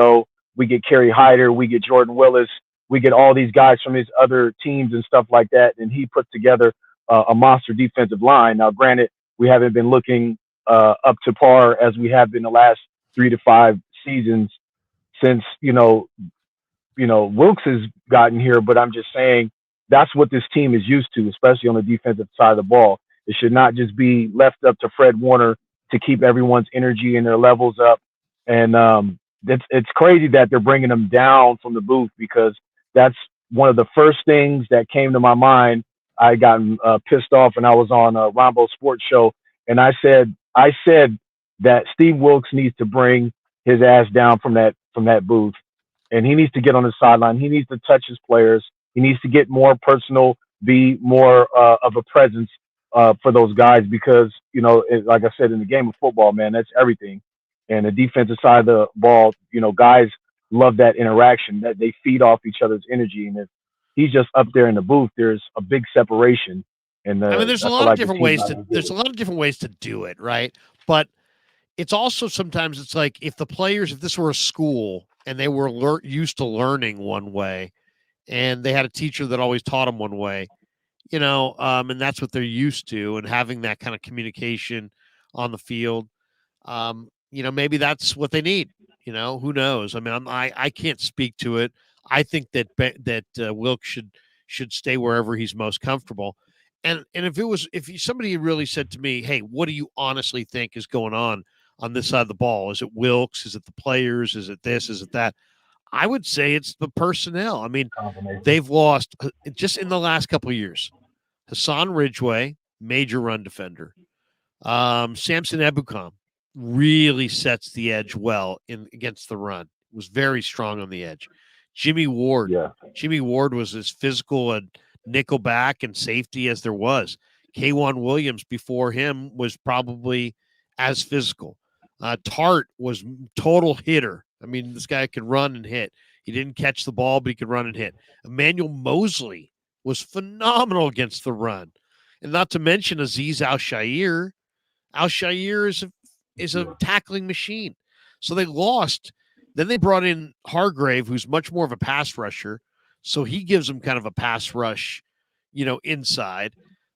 [SPEAKER 9] We get Kerry Hyder, we get Jordan Willis, we get all these guys from his other teams and stuff like that, and he puts together a monster defensive line. Now, granted, we haven't been looking up to par as we have been the last 3 to 5 seasons since Wilks has gotten here, but I'm just saying that's what this team is used to, especially on the defensive side of the ball. It should not just be left up to Fred Warner to keep everyone's energy and their levels up. And it's crazy that they're bringing them down from the booth, because that's one of the first things that came to my mind. I got pissed off when I was on a Rombo Sports Show, and I said that Steve Wilks needs to bring his ass down from that booth, and he needs to get on the sideline. He needs to touch his players. He needs to get more personal, be more of a presence for those guys, because like I said, in the game of football, man, that's everything. And the defensive side of the ball, guys love that interaction, that they feed off each other's energy. And if he's just up there in the booth, there's a big separation. And
[SPEAKER 1] I mean, there's a lot of different ways to do it, right? But it's also sometimes it's like if this were a school and they were used to learning one way, and they had a teacher that always taught them one way, and that's what they're used to, and having that kind of communication on the field, maybe that's what they need. Who knows? I mean, I can't speak to it. I think that Wilks should stay wherever he's most comfortable. And if somebody really said to me, "Hey, what do you honestly think is going on this side of the ball? Is it Wilks? Is it the players? Is it this? Is it that?" I would say it's the personnel. I mean, they've lost just in the last couple of years. Hassan Ridgeway, major run defender. Samson Ebukam really sets the edge well against the run. Was very strong on the edge. Jimmy Ward.
[SPEAKER 9] Yeah.
[SPEAKER 1] Jimmy Ward was as physical a nickel back and safety as there was. K'Wan Williams before him was probably as physical. Tart was total hitter. I mean, this guy could run and hit. He didn't catch the ball, but he could run and hit. Emmanuel Mosley was phenomenal against the run. And not to mention Aziz Al-Shair. Al-Shair is a tackling machine. So they lost. Then they brought in Hargrave, who's much more of a pass rusher. So he gives them kind of a pass rush, inside.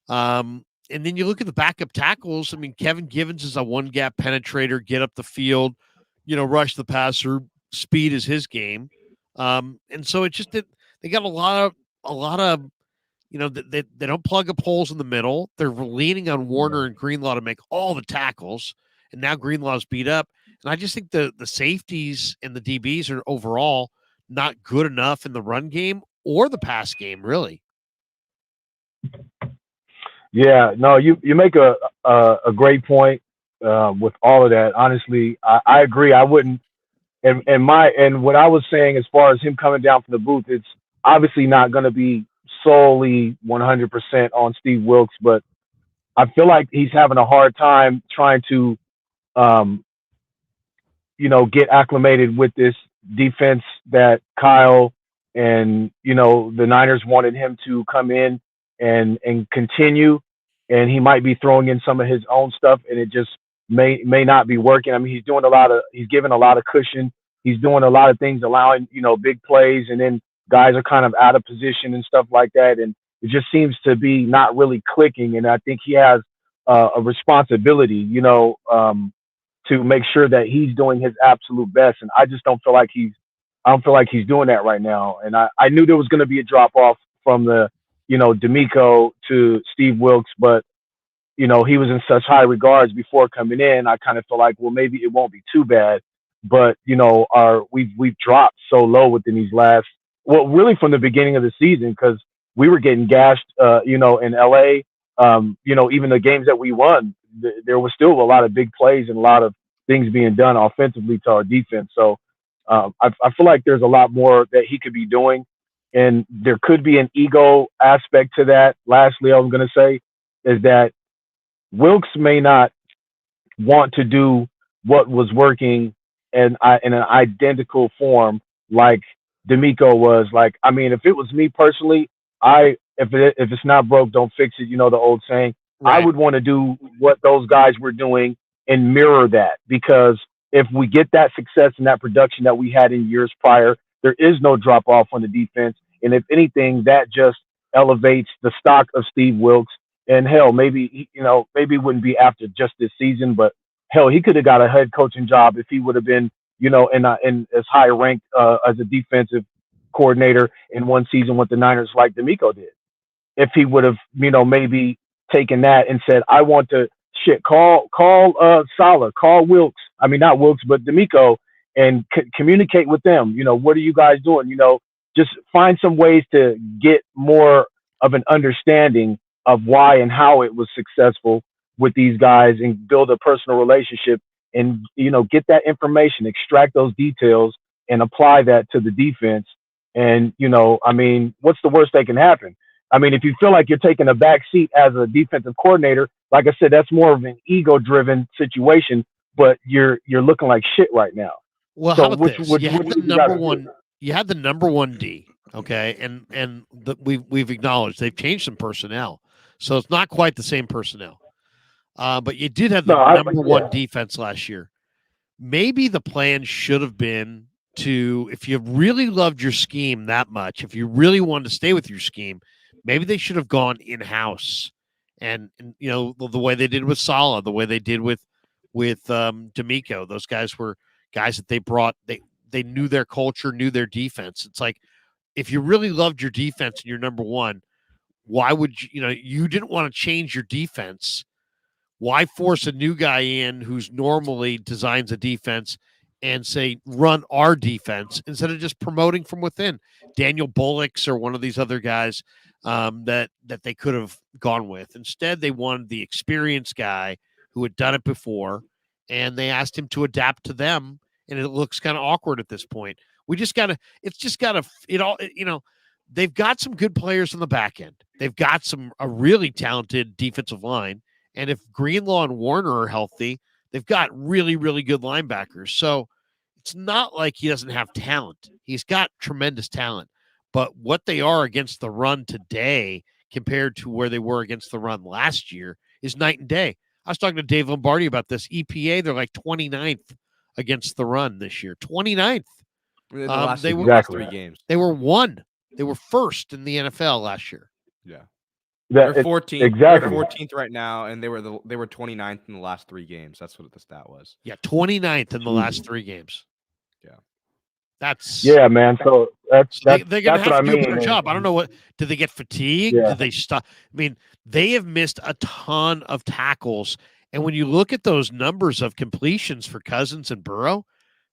[SPEAKER 1] And then you look at the backup tackles. I mean, Kevin Givens is a one-gap penetrator, get up the field, rush the passer. Speed is his game. And so it's just that they got a lot of, they don't plug up holes in the middle. They're leaning on Warner and Greenlaw to make all the tackles. and now Greenlaw's beat up. And I just think the safeties and the DBs are overall not good enough in the run game or the pass game, really.
[SPEAKER 9] Yeah, no, you make a great point with all of that. Honestly, I agree. I wouldn't. And what I was saying as far as him coming down from the booth, it's obviously not going to be solely 100% on Steve Wilks, but I feel like he's having a hard time trying to, get acclimated with this defense that Kyle and the Niners wanted him to come in and continue, and he might be throwing in some of his own stuff, and it just may not be working. I mean, he's giving a lot of cushion. He's doing a lot of things, allowing big plays, and then guys are kind of out of position and stuff like that, and it just seems to be not really clicking. And I think he has a responsibility, to make sure that he's doing his absolute best. And I just don't feel like he's doing that right now. And I knew there was going to be a drop off from the, D'Amico to Steve Wilks, but he was in such high regards before coming in. I kind of feel like, well, maybe it won't be too bad. But we've dropped so low within these really from the beginning of the season, because we were getting gashed, in LA. Even the games that we won, there was still a lot of big plays and a lot of things being done offensively to our defense. So I feel like there's a lot more that he could be doing, and there could be an ego aspect to that. Lastly, I'm going to say is that Wilks may not want to do what was working in an identical form like D'Amico was. Like, I mean, if it was me personally, if it's not broke, don't fix it. The old saying. Right. I would want to do what those guys were doing and mirror that, because if we get that success and that production that we had in years prior, there is no drop off on the defense. And if anything, that just elevates the stock of Steve Wilks. And hell, maybe it wouldn't be after just this season, but hell, he could have got a head coaching job if he would have been, in as high ranked as a defensive coordinator in one season with the Niners like D'Amico did. If he would have, maybe taken that and said, I want to call Saleh, call Wilks. I mean, not Wilks, but D'Amico, and communicate with them. What are you guys doing? Just find some ways to get more of an understanding of why and how it was successful with these guys, and build a personal relationship, and, get that information, extract those details, and apply that to the defense. And, what's the worst that can happen? I mean, if you feel like you're taking a back seat as a defensive coordinator, like I said, that's more of an ego-driven situation, but you're looking like shit right now.
[SPEAKER 1] Well,
[SPEAKER 9] so
[SPEAKER 1] how about this? You had the number one D, okay, and we've acknowledged they've changed some personnel, so it's not quite the same personnel. But you did have the number one defense last year. Maybe the plan should have been to, if you really loved your scheme that much, if you really wanted to stay with your scheme, maybe they should have gone in-house, and the way they did with Saleh, the way they did with D'Amico. Those guys were guys that they brought. They knew their culture, knew their defense. It's like, if you really loved your defense and you're number one, why would you didn't want to change your defense? Why force a new guy in who's normally designs a defense and say, run our defense, instead of just promoting from within? Daniel Bullocks or one of these other guys that they could have gone with. Instead, they wanted the experienced guy who had done it before, and they asked him to adapt to them, and it looks kind of awkward at this point. They've got some good players on the back end. They've got a really talented defensive line, and if Greenlaw and Warner are healthy, they've got really, really good linebackers. So it's not like he doesn't have talent. He's got tremendous talent. But what they are against the run today compared to where they were against the run last year is night and day. I was talking to Dave Lombardi about this. EPA, they're like 29th against the run this year. 29th.
[SPEAKER 2] The last 3 games.
[SPEAKER 1] They were one. They were first in the NFL last year.
[SPEAKER 2] Yeah.
[SPEAKER 9] They're
[SPEAKER 2] 14th.
[SPEAKER 9] Exactly.
[SPEAKER 2] They're 14th right now, and they were 29th in the last 3 games. That's what the stat was.
[SPEAKER 1] Yeah, 29th in the last 3 games.
[SPEAKER 9] Yeah, man. So they're
[SPEAKER 1] going to have to do a better
[SPEAKER 9] man.
[SPEAKER 1] job. I don't know did they get fatigued?
[SPEAKER 9] Yeah.
[SPEAKER 1] Did they stop? I mean, they have missed a ton of tackles, And when you look at those numbers of completions for Cousins and Burrow,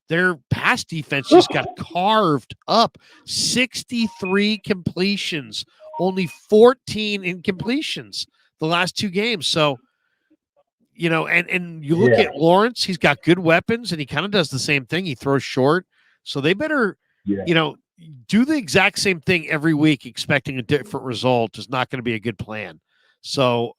[SPEAKER 1] their pass defense just got carved up. 63 completions, only 14 incompletions the last 2 games. So, and you look at Lawrence, he's got good weapons, and he kind of does the same thing. He throws short. So they better, do the exact same thing every week, expecting a different result is not going to be a good plan. So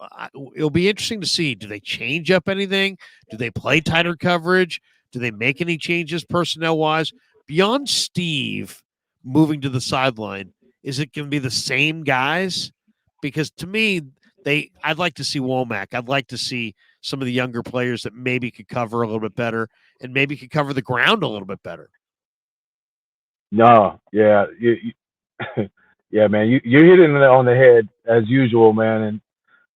[SPEAKER 1] it'll be interesting to see. Do they change up anything? Do they play tighter coverage? Do they make any changes personnel-wise? Beyond Steve moving to the sideline, is it going to be the same guys? Because to me, I'd like to see Womack. I'd like to see some of the younger players that maybe could cover a little bit better and maybe could cover the ground a little bit better.
[SPEAKER 9] No, yeah, yeah, man, you're hitting it on the head as usual, man.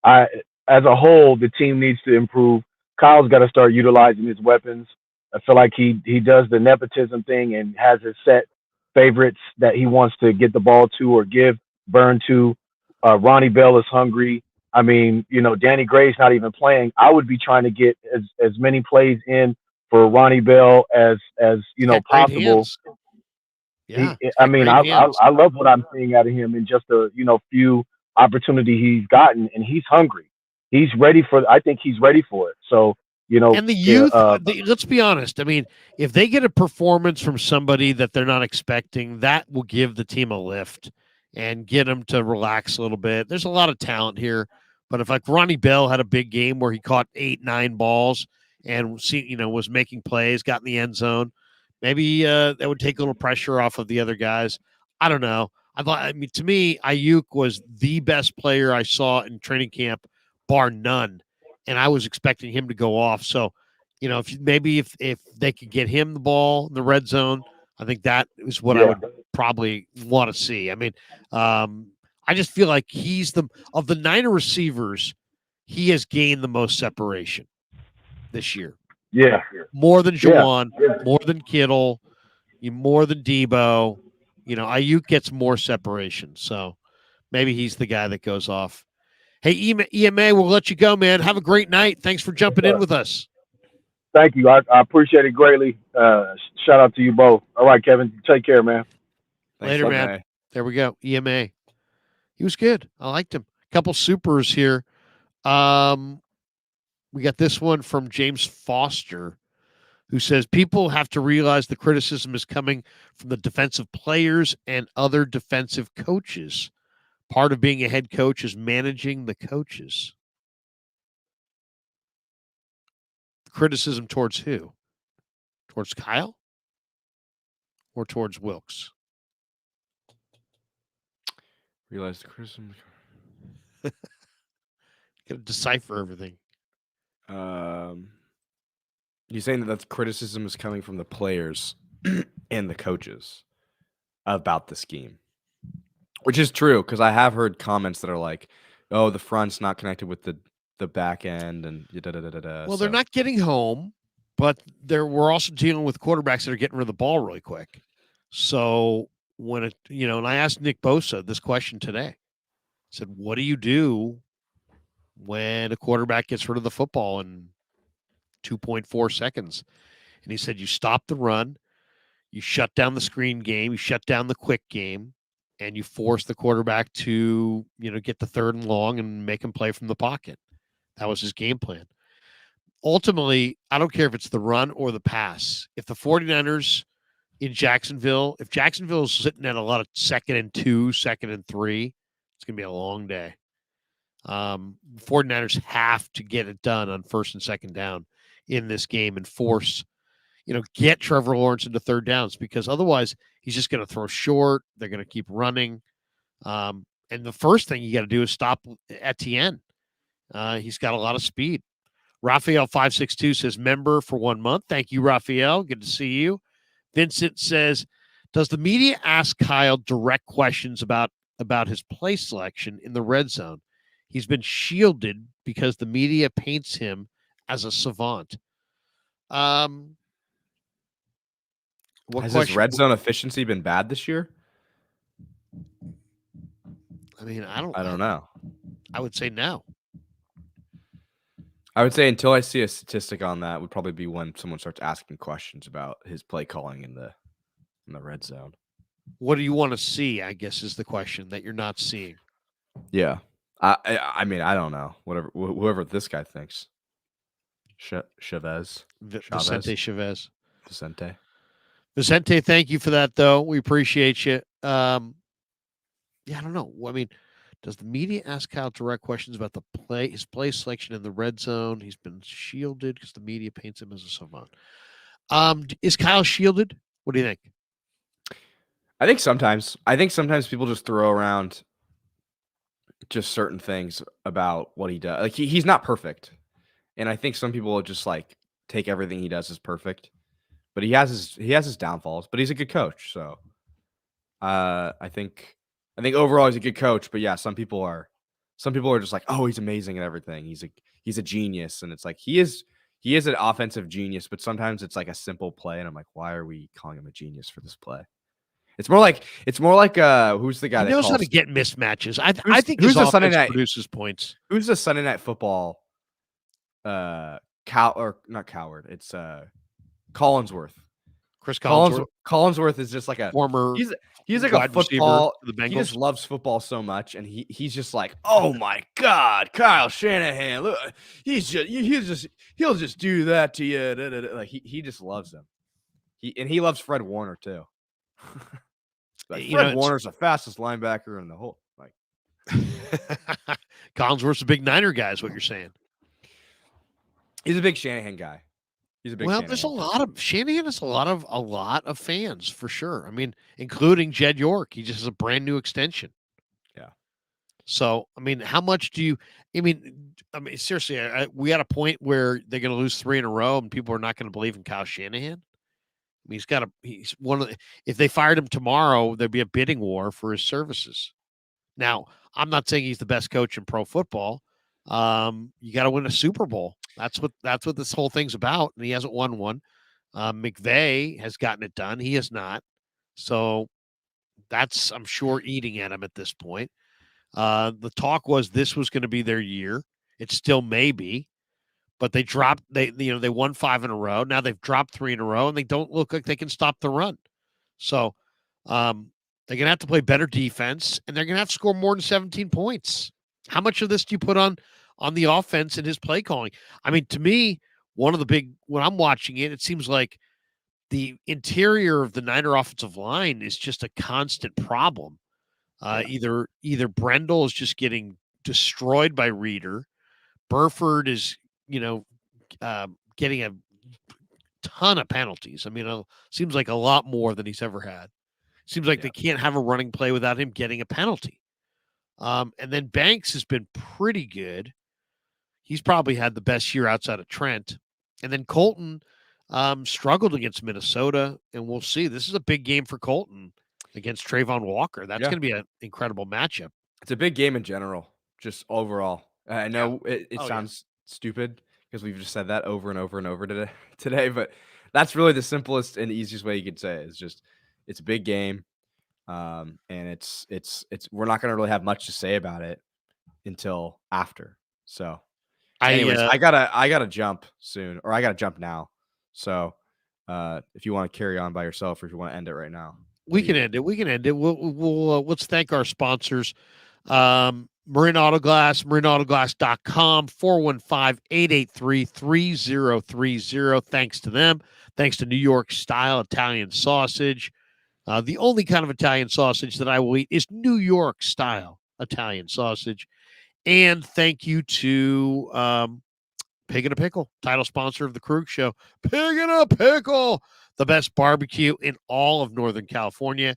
[SPEAKER 9] And as a whole, the team needs to improve. Kyle's got to start utilizing his weapons. I feel like he does the nepotism thing and has his set favorites that he wants to get the ball to or give burn to. Ronnie Bell is hungry. I mean, Danny Gray's not even playing. I would be trying to get as many plays in for Ronnie Bell as possible.
[SPEAKER 1] Yeah,
[SPEAKER 9] I love what I'm seeing out of him in just a few opportunity he's gotten, and he's hungry. I think he's ready for it. So
[SPEAKER 1] and the youth. Let's be honest. I mean, if they get a performance from somebody that they're not expecting, that will give the team a lift and get them to relax a little bit. There's a lot of talent here, but if like Ronnie Bell had a big game where he caught 8-9 balls and was making plays, got in the end zone, maybe that would take a little pressure off of the other guys. I don't know. To me, Ayuk was the best player I saw in training camp, bar none, and I was expecting him to go off. So, if they could get him the ball in the red zone, I think that is what I would probably want to see. I mean, I just feel like he's of the Niner receivers, he has gained the most separation this year.
[SPEAKER 9] Yeah.
[SPEAKER 1] More than Jawan, more than Kittle, more than Debo. Ayuk gets more separation. So maybe he's the guy that goes off. Hey, EMA, we'll let you go, man. Have a great night. Thanks for jumping in with us.
[SPEAKER 9] Thank you. I appreciate it greatly. Shout out to you both. All right, Kevin. Take care, man.
[SPEAKER 1] Later, man. There we go. EMA. He was good. I liked him. A couple supers here. We got this one from James Foster, who says people have to realize the criticism is coming from the defensive players and other defensive coaches. Part of being a head coach is managing the coaches. Criticism towards who? Towards Kyle? Or towards Wilks?
[SPEAKER 2] Realize the criticism.
[SPEAKER 1] Got to decipher everything.
[SPEAKER 2] You're saying that criticism is coming from the players and the coaches about the scheme, which is true because I have heard comments that are like, "Oh, the front's not connected with the back end," and da-da-da-da-da.
[SPEAKER 1] Well, they're not getting home, but we're also dealing with quarterbacks that are getting rid of the ball really quick. So when and I asked Nick Bosa this question today. I said, "What do you do when a quarterback gets rid of the football in 2.4 seconds?" And he said, "You stop the run, you shut down the screen game, you shut down the quick game, and you force the quarterback to, get the third and long and make him play from the pocket." That was his game plan. Ultimately, I don't care if it's the run or the pass. If the 49ers in Jacksonville, if Jacksonville is sitting at a lot of 2nd and 2, 2nd and 3, it's going to be a long day. 49ers have to get it done on 1st and 2nd down in this game and force, get Trevor Lawrence into 3rd downs, because otherwise he's just going to throw short. They're going to keep running. And the first thing you got to do is stop Etienne. He's got a lot of speed. Raphael 562 says, member for 1 month. Thank you, Raphael. Good to see you. Vincent says, does the media ask Kyle direct questions about his play selection in the red zone? He's been shielded because the media paints him as a savant.
[SPEAKER 2] Has his red zone efficiency been bad this year?
[SPEAKER 1] I mean, I don't
[SPEAKER 2] know.
[SPEAKER 1] I would say no.
[SPEAKER 2] I would say until I see a statistic on that would probably be when someone starts asking questions about his play calling in the red zone.
[SPEAKER 1] What do you want to see, I guess, is the question that you're not seeing.
[SPEAKER 2] Yeah. I mean, I don't know. Whoever this guy thinks. Chavez.
[SPEAKER 1] Vicente Chavez.
[SPEAKER 2] Vicente,
[SPEAKER 1] thank you for that, though. We appreciate you. Yeah, I don't know. I mean, does the media ask Kyle direct questions about his play selection in the red zone? He's been shielded because the media paints him as a savant. Is Kyle shielded? What do you think?
[SPEAKER 2] I think sometimes people just throw around just certain things about what he does. Like he's not perfect. And I think some people just like take everything he does as perfect. But he has his downfalls, but he's a good coach. So I think overall he's a good coach, but yeah, some people are just like, "Oh, he's amazing at everything. He's a genius." And it's like he is an offensive genius, but sometimes it's like a simple play and I'm like, "Why are we calling him a genius for this play?" It's more like who's the guy
[SPEAKER 1] he
[SPEAKER 2] that
[SPEAKER 1] knows how to get mismatches. I think his offense produces points.
[SPEAKER 2] Who's the Sunday Night Football not Coward. It's Collinsworth.
[SPEAKER 1] Chris Collinsworth.
[SPEAKER 2] Collinsworth is just like a
[SPEAKER 1] former.
[SPEAKER 2] He's like a football.
[SPEAKER 1] For the Bengals.
[SPEAKER 2] He just loves football so much, and he's just like, oh my God, Kyle Shanahan. Look, he'll just do that to you. Da, da, da. Like he just loves him. He loves Fred Warner too. Like Fred Warner's the fastest linebacker in the whole. Like
[SPEAKER 1] Collinsworth's a big Niner guy, is what you're saying.
[SPEAKER 2] He's a big Shanahan guy. He's a big.
[SPEAKER 1] Well, there's a lot of Shanahan has a lot of fans for sure. I mean, including Jed York. He just has a brand new extension.
[SPEAKER 2] Yeah.
[SPEAKER 1] So, I mean, how much do you? I mean, seriously, we at a point where they're going to lose 3 in a row, and people are not going to believe in Kyle Shanahan. I mean, he's one of the. If they fired him tomorrow, there'd be a bidding war for his services. Now, I'm not saying he's the best coach in pro football. You got to win a Super Bowl. That's what this whole thing's about, and he hasn't won one. McVay has gotten it done. He has not. So that's, I'm sure, eating at him at this point. The talk was this was going to be their year. It still may be, but they dropped. They won 5 in a row. Now they've dropped 3 in a row, and they don't look like they can stop the run. So they're going to have to play better defense, and they're going to have to score more than 17 points. How much of this do you put on the offense and his play calling? I mean, to me, when I'm watching it, it seems like the interior of the Niner offensive line is just a constant problem. Either Brendel is just getting destroyed by Reeder. Burford is, getting a ton of penalties. I mean, seems like a lot more than he's ever had. Seems like they can't have a running play without him getting a penalty. And then Banks has been pretty good. He's probably had the best year outside of Trent. And then Colton struggled against Minnesota, and we'll see. This is a big game for Colton against Trayvon Walker. That's going to be an incredible matchup.
[SPEAKER 2] It's a big game in general, just overall. I know it sounds stupid because we've just said that over and over and over today, but that's really the simplest and easiest way you could say it. It's a big game. And it's we're not going to really have much to say about it until after. So anyways, I gotta jump soon, or I gotta jump now. So if you want to carry on by yourself, or if you want to end it right now,
[SPEAKER 1] we can end it. We'll let's thank our sponsors. Marin Auto Glass, marinautoglass.com, 415-883-3030. Thanks to them. Thanks to New York style Italian sausage. The only kind of Italian sausage that I will eat is New York style Italian sausage. And thank you to Pig and a Pickle, title sponsor of the Krug Show. Pig and a Pickle, the best barbecue in all of Northern California.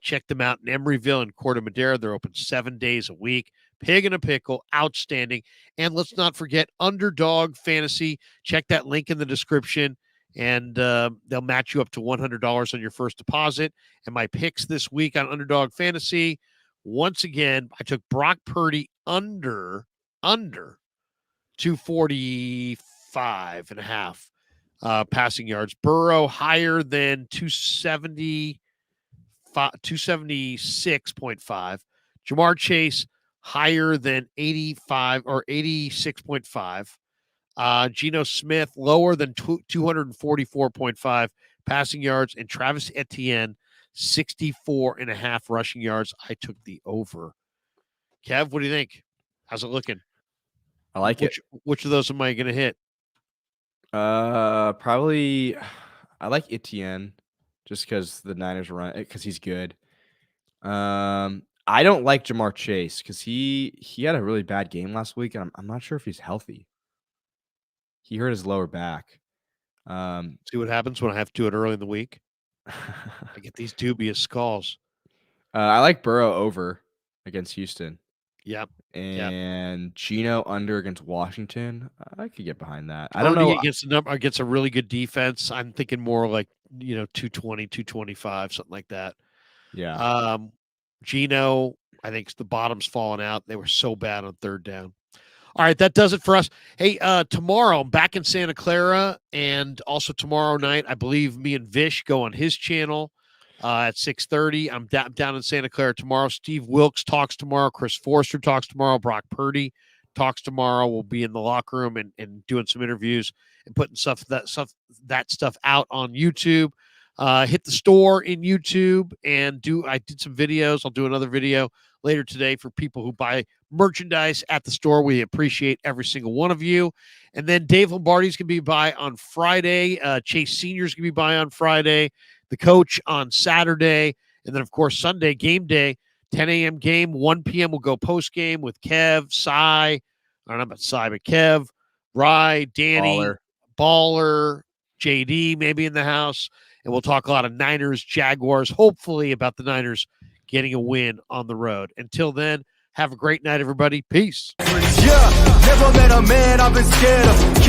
[SPEAKER 1] Check them out in Emeryville and Corte Madera. They're open 7 days a week. Pig and a Pickle, outstanding. And let's not forget Underdog Fantasy. Check that link in the description, and they'll match you up to $100 on your first deposit. And my picks this week on Underdog Fantasy, once again, I took Brock Purdy under 245 and a half passing yards. Burrow higher than 276.5. Jamar Chase higher than 85 or 86.5. Geno Smith lower than 244.5 passing yards, and Travis Etienne 64.5 rushing yards. I took the over. Kev, what do you think? How's it looking?
[SPEAKER 2] I like it.
[SPEAKER 1] Which of those am I going to hit?
[SPEAKER 2] Probably I like Etienne just because the Niners run because he's good. I don't like Jamar Chase because he had a really bad game last week, and I'm not sure if he's healthy. He hurt his lower back.
[SPEAKER 1] See what happens when I have to do it early in the week. I get these dubious calls.
[SPEAKER 2] I like Burrow over against Houston.
[SPEAKER 1] Yep.
[SPEAKER 2] And Geno under against Washington. I could get behind that.
[SPEAKER 1] Purdy
[SPEAKER 2] I don't know.
[SPEAKER 1] Against a really good defense. I'm thinking more like 220, 225, something like that.
[SPEAKER 2] Yeah.
[SPEAKER 1] Geno, I think the bottom's falling out. They were so bad on third down. All right, that does it for us. Hey, tomorrow I'm back in Santa Clara, and also tomorrow night, I believe me and Vish go on his channel at 6:30. I'm down in Santa Clara tomorrow. Steve Wilks talks tomorrow. Chris Forster talks tomorrow. Brock Purdy talks tomorrow. We'll be in the locker room and doing some interviews and putting that stuff out on YouTube. Hit the store in YouTube and I did some videos. I'll do another video later today for people who buy merchandise at the store. We appreciate every single one of you. And then Dave Lombardi's going to be by on Friday. Chase Sr.'s going to be by on Friday. The coach on Saturday. And then, of course, Sunday, game day, 10 a.m. game. 1 p.m. we'll go post-game with Kev, Cy. I don't know about Cy, but Kev, Rye, Danny, Baller, JD maybe in the house. And we'll talk a lot of Niners, Jaguars, hopefully about the Niners getting a win on the road. Until then, have a great night, everybody. Peace.
[SPEAKER 10] Yeah, never met a man I've been scared of.